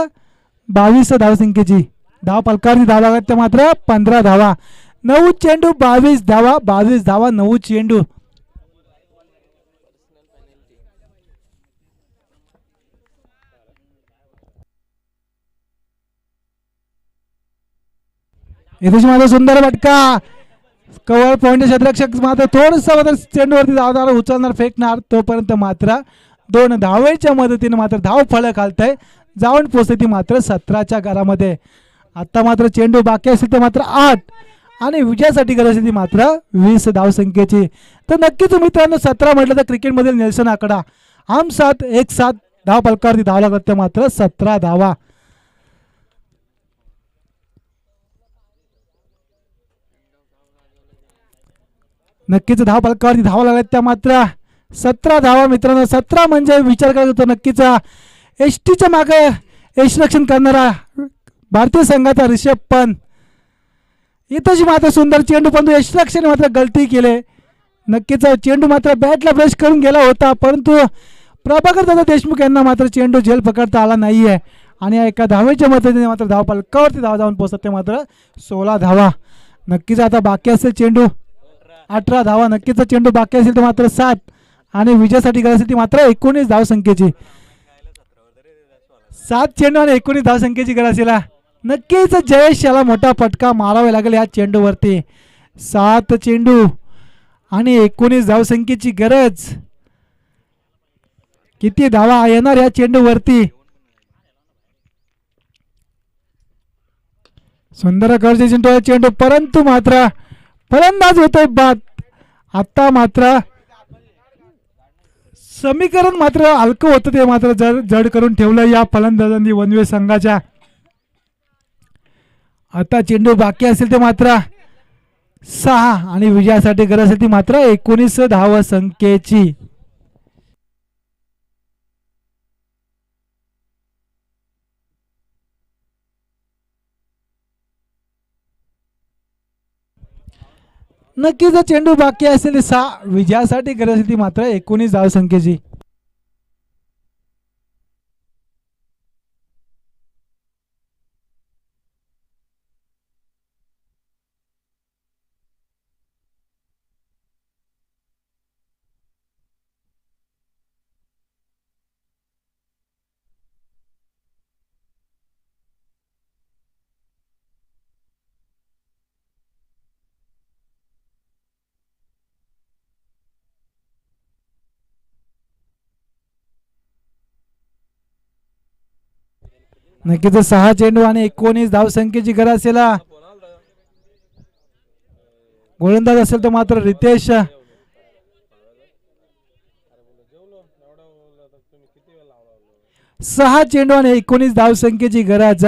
22 धावसंख्येची. धाव फलकावरती धाव लागत त्या मात्र 15 धावा. 9 चेंडू 22 धावा, 22 धावा 9 चेंडू. इथे मात्र सुंदर फटका, कव्हर पॉइंट क्षेत्ररक्षक मात्र थोडस मात्र चेंडूवरती धावणार उचलणार फेकणार, तोपर्यंत मात्र 2 धावेच्या मदतीने मात्र धाव फलक घालतंय, जाऊन पोहोचते ती मात्र 17च्या घरामध्ये. आता मात्र चेंडू बाकी असेल तर मात्र 8 आणि विजयासाठी गरज असेल ती मात्र 20 धावसंख्येची. तर नक्कीच मित्रांनो 17 म्हटलं तर क्रिकेटमधील नेल्सन आकडा हम 7 एक 7 धाव फलकावरती धाव लागत मात्र 17 धावा. नक्कीच धाव फलकावरती धावा लागल्यात त्या मात्र 17 धावा. मित्रांनो 17 म्हणजे विचार करायचा होतो नक्कीच एसटीच्या मागे यशरक्षण करणारा भारतीय संघाचा रिषभ पंत. इथंची मात्र सुंदर चेंडू, परंतु यशरक्षण मात्र गलती केले. नक्कीच चेंडू मात्र बॅटला ब्रश करून गेला होता, परंतु प्रभाकर दादा देशमुख यांना मात्र चेंडू झेल पकडता आला नाहीये आणि एका धावेच्या मदतीने मात्र धाव फलकावरती धाव जाऊन पोहोचते मात्र 16 धावा. नक्कीच आता बाकी असेल चेंडू 18 धावा. नक्कीच चेंडू बाकी असेल तर मात्र 7 आणि विजयासाठी गरज असेल ती मात्र 19 धावसंख्येची. 7 चेंडू आणि 19 धावसंख्येची गरज असेल. नक्कीच जयेश याला मोठा फटका मारावा लागेल या चेंडूवरती. 7 चेंडू आणि 19 धावसंख्येची गरज. किती धावा येणार या चेंडूवरती. सुंदर गरजे चेंडू, परंतु मात्र फलंदाज होतोय बाद. आता मात्र समीकरण मात्र हलकं होतं, ते मात्र जड करून ठेवलं या फलंदाजांनी वनवे संघाच्या. आता चेंडू बाकी असेल ते मात्र 6 आणि विजयासाठी गरज असेल ती मात्र 19 धावसंख्येची. नक्कीच चेंडू बाकी असेल 6 विजयासाठी गरज असेल ती मात्र 19 धावसंख्येची. नक्कीच 6 चेंडू आणि 19 धावसंख्येची गरज असेल. गोलंदाज असेल तर मात्र रितेश. 6 चेंडू आणि 19 धावसंख्येची गरज.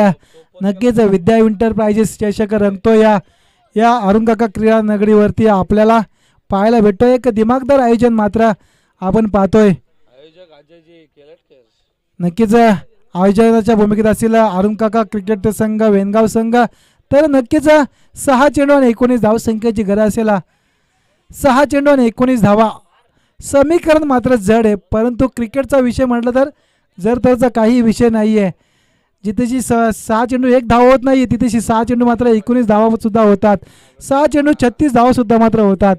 नक्कीच विद्या एंटरप्राइजेस चषक रंगतो या अरुणकाका क्रीडा नगरीवरती आपल्याला पाहायला भेटतोय. एक दिमागदार आयोजन मात्र आपण पाहतोय. नक्कीच आयोजनाच्या भूमिकेत असेल अरुणकाका क्रिकेट संघ वेनगाव संघ. तर नक्कीच 6 चेंडू आणि 19 धावसंख्येची गरज असेल. 6 चेंडू आणि 19 धावा. समीकरण मात्र जड आहे, परंतु क्रिकेटचा विषय म्हटलं तर जर त्याचा काही विषय नाही आहे. जिथेशी 6 चेंडू 1 धाव होत नाही, तिथेशी 6 चेंडू मात्र 19 धावा सुद्धा होतात. 6 चेंडू 36 धावा सुद्धा मात्र होतात.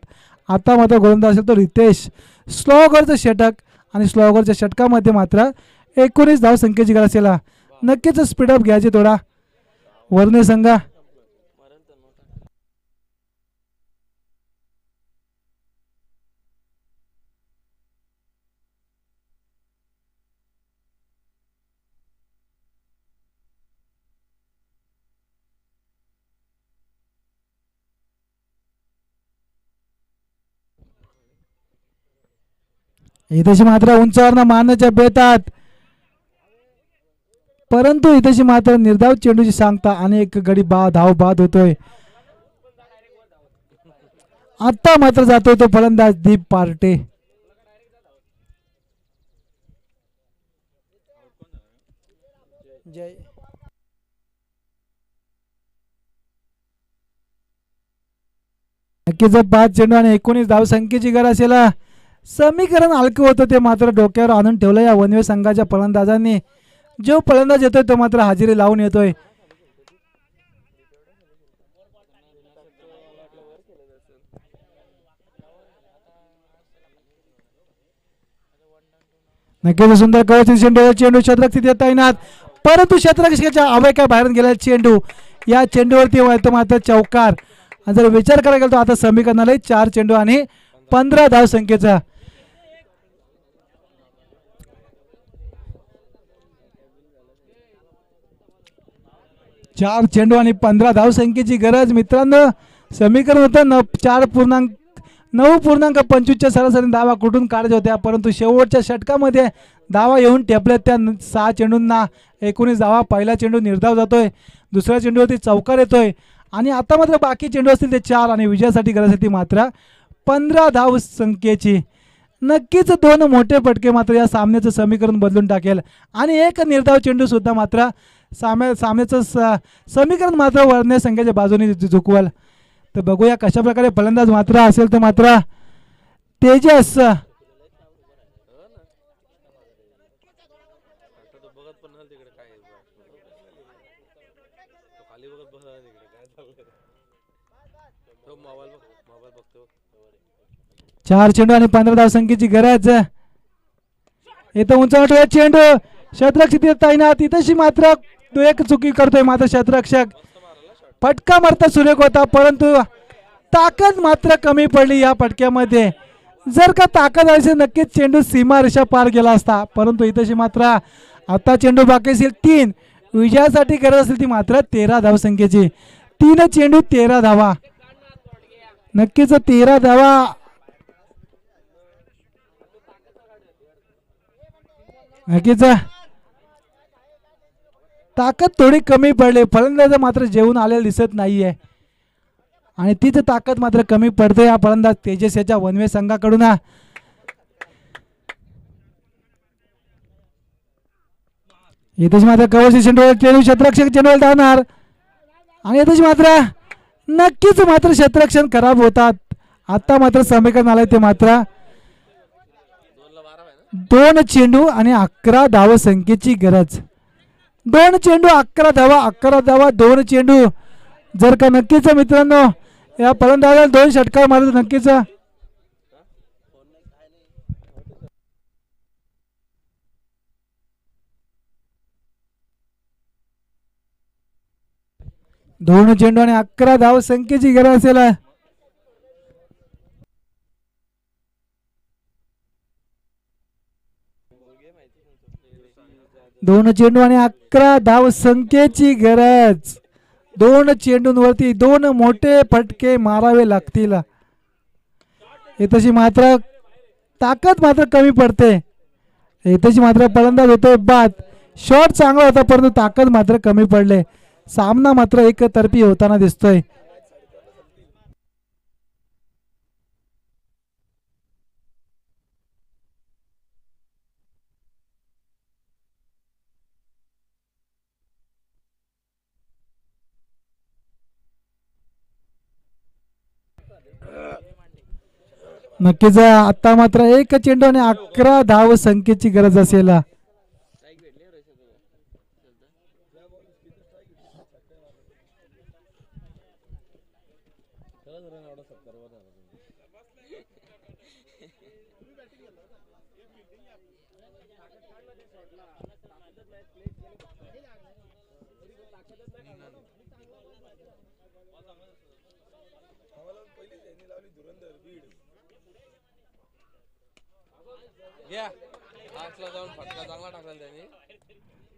आता मात्र गोलंदाज असेल तो रितेश. स्लो ओव्हरचं षटक आणि स्लो ओव्हरच्या षटकामध्ये मात्र 19 धावसंख्येची गरज असेल. नक्कीच स्पीडअप घ्यायचे थोडा वरणे संघ. इथेशी मात्र उंचावरनं मारण्याच्या बेतात, परंतु इथेशी मात्र निर्धाव चेंडूची सांगता आणि एक गडी धाव बाद होतोय. आता मात्र जातोय तो फलंदाज दीप पार्टे. जय नक्कीच 5 चेंडू आणि 19 धावसंख्येची गरज असेल. समीकरण हलकं होतं ते मात्र डोक्यावर आणून ठेवलं या वनवे संघाच्या फलंदाजांनी. जो फलंदाज येतोय तो मात्र हजेरी लावून येतोय. नक्कीच सुंदर कवच चेंडू, चेंडू शतरक्षित येत तैनात, परंतु शतरक्षकाच्या अवयका बाहेर गेलेला चेंडू. या चेंडूवरती मात्र चौकार. जर विचार करायला गेलो तर आता समीकरणाला 4 चेंडू आणि 15 धाव संख्येचा. चार चेंडू आणि 15 धाव संख्येची गरज मित्रांनो. समीकरण होतं 9.25च्या सरासरी धावा कुठून काढायच्या होत्या, परंतु शेवटच्या षटकामध्ये धावा येऊन ठेपल्यात त्या 6 चेंडूंना 19 धावा. पहिला चेंडू निर्धाव जातोय, दुसऱ्या चेंडूवरती चौकार येतोय आणि आता मात्र बाकी चेंडू असतील ते 4 आणि विजयासाठी गरज होती मात्र 15 धाव संख्येची. नक्कीच 2 मोठे फटके मात्र या सामन्याचं समीकरण बदलून टाकेल आणि एक निर्धाव चेंडू सुद्धा मात्र सामन्याचं समीकरण मात्र वरण्या संघाच्या बाजूने झुकवल. तर बघूया कशा प्रकारे फलंदाज मात्र असेल तर मात्र तेजस. चार चेंडू आणि 15 धाव संख्येची गरज. इथं उंचावटोया चेंडू क्षेत्ररक्षक तैनात. इथंशी मात्र एक चुकी करतोय मात्र क्षेत्ररक्षक. फटका मारता सुरेख होता परंतु ताकद मात्र कमी पडली या फटक्यामध्ये. जर का ताकद असेल नक्कीच चेंडू सीमा रेषा पार गेला असता, परंतु इथंशी मात्र आता चेंडू बाकी असेल 3. विजयासाठी गरज असेल ती मात्र 13 धाव संख्येची. 3 चेंडू 13 धावा. नक्कीच 13 धावा. नक्कीच ताकद थोडी कमी पडली. फलंदाज मात्र जेवून आलेला दिसत नाहीये आणि तीच ताकद मात्र कमी पडते या फलंदाज तेजस याच्या वनवे संघाकडून. इथेच मात्र कवच चेंडू क्षेत्ररक्षक चेंडू धावणार आणि इथेच मात्र नक्कीच मात्र क्षेत्ररक्षण खराब होतात. आता मात्र समीकरण आलंय ते मात्र 2 चेंडू आणि 11 धाव संख्येची गरज. 2 चेंडू 11 धावा. 11 धावा 2 चेंडू. जर का नक्कीच मित्रांनो या फलंदाजाला 2 षटकार मारत नक्कीच. दोन चेंडू आणि 11 धाव संख्येची गरज असेल. 2 चेंडू आणि 11 धाव संख्येची गरज. 2 चेंडूंवरती 2 मोठे फटके मारावे लागतील. इथेची मात्र ताकद मात्र कमी पडते. इथेची मात्र फलंदाज होतोय बाद. शॉट चांगला होता परंतु ताकद मात्र कमी पडले. सामना मात्र एकतर्फी होताना दिसतोय. नक्कीच आता मात्र 1 चेंडू आणि 11 धाव संख्येची गरज असेल.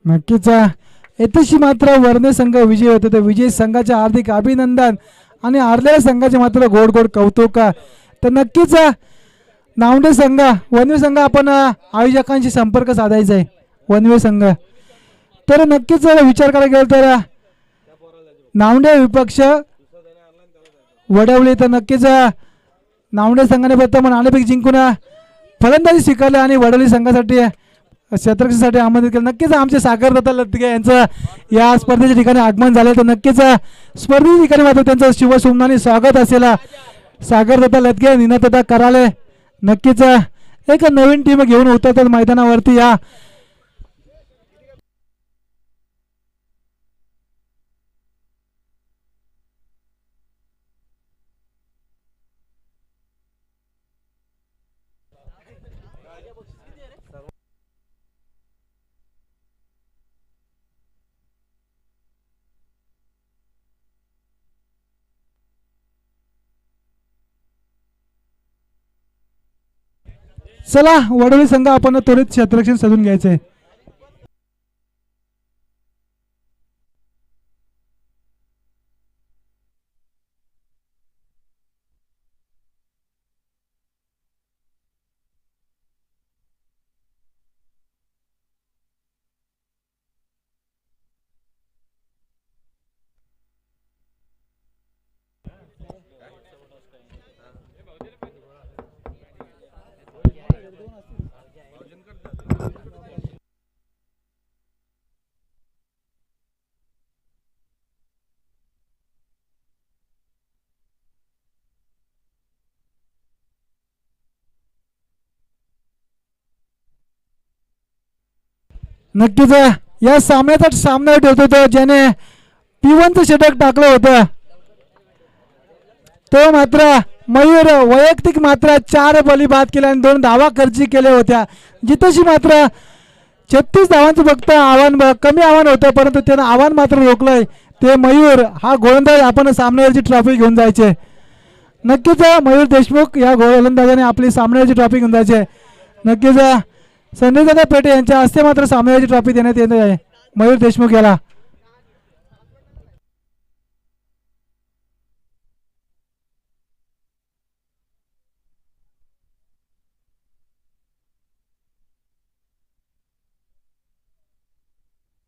नक्कीच येथेशी मात्र वर्णे संघ विजय होते. तर विजय संघाचे हार्दिक अभिनंदन आणि हारलेल्या संघाचे मात्र गोड गोड कौतुक. तर नक्कीच नावंडे संघ वनवे संघ आपण आयोजकांशी संपर्क साधायचा आहे. वनवे संघ तर नक्कीच जर विचार करायला गेलं तर नावंडे विपक्ष वडवली तर नक्कीच नावंडे संघाने प्रथम नाणेफेक जिंकून फलंदाजी स्वीकारली आणि वडवली संघासाठी क्षेत्ररक्षणासाठी आमंत्रित केलं. नक्कीच आमचे सागर दत्त लटके यांचं या स्पर्धेच्या ठिकाणी आगमन झालं तर नक्कीच स्पर्धेच्या ठिकाणी मात्र त्यांचं शिवसुमनाने स्वागत असेल. सागर दत्त लटके निनादत्त कराले नक्कीच एक नवीन टीम घेऊन उतरतात मैदानावरती. या चला वडोली संघ आपण त्वरित क्षेत्ररक्षण सजून घ्यायचंय. नक्कीच या सामन्याचा सामना ठेवतो तो ज्याने P1चं षटक टाकलं होतं तो मात्र मयूर वैयक्तिक मात्र 4 बली बाद केल्या आणि 2 धावा खर्ची केल्या होत्या. जितशी मात्र 36 धावांचं फक्त आव्हान कमी आव्हान होतं परंतु त्यानं आव्हान मात्र रोखलंय. ते मयूर हा गोलंदाज आपण सामन्यावरची ट्रॉफी घेऊन जायचे. नक्कीच मयूर देशमुख या गोलंदाजाने आपली सामन्यावरची ट्रॉफी घेऊन जायचे. नक्कीच संजय दादा पेटे यांच्या हस्ते मात्र सामन्यावरची ट्रॉफी देण्यात येत आहे मयूर देशमुख याला.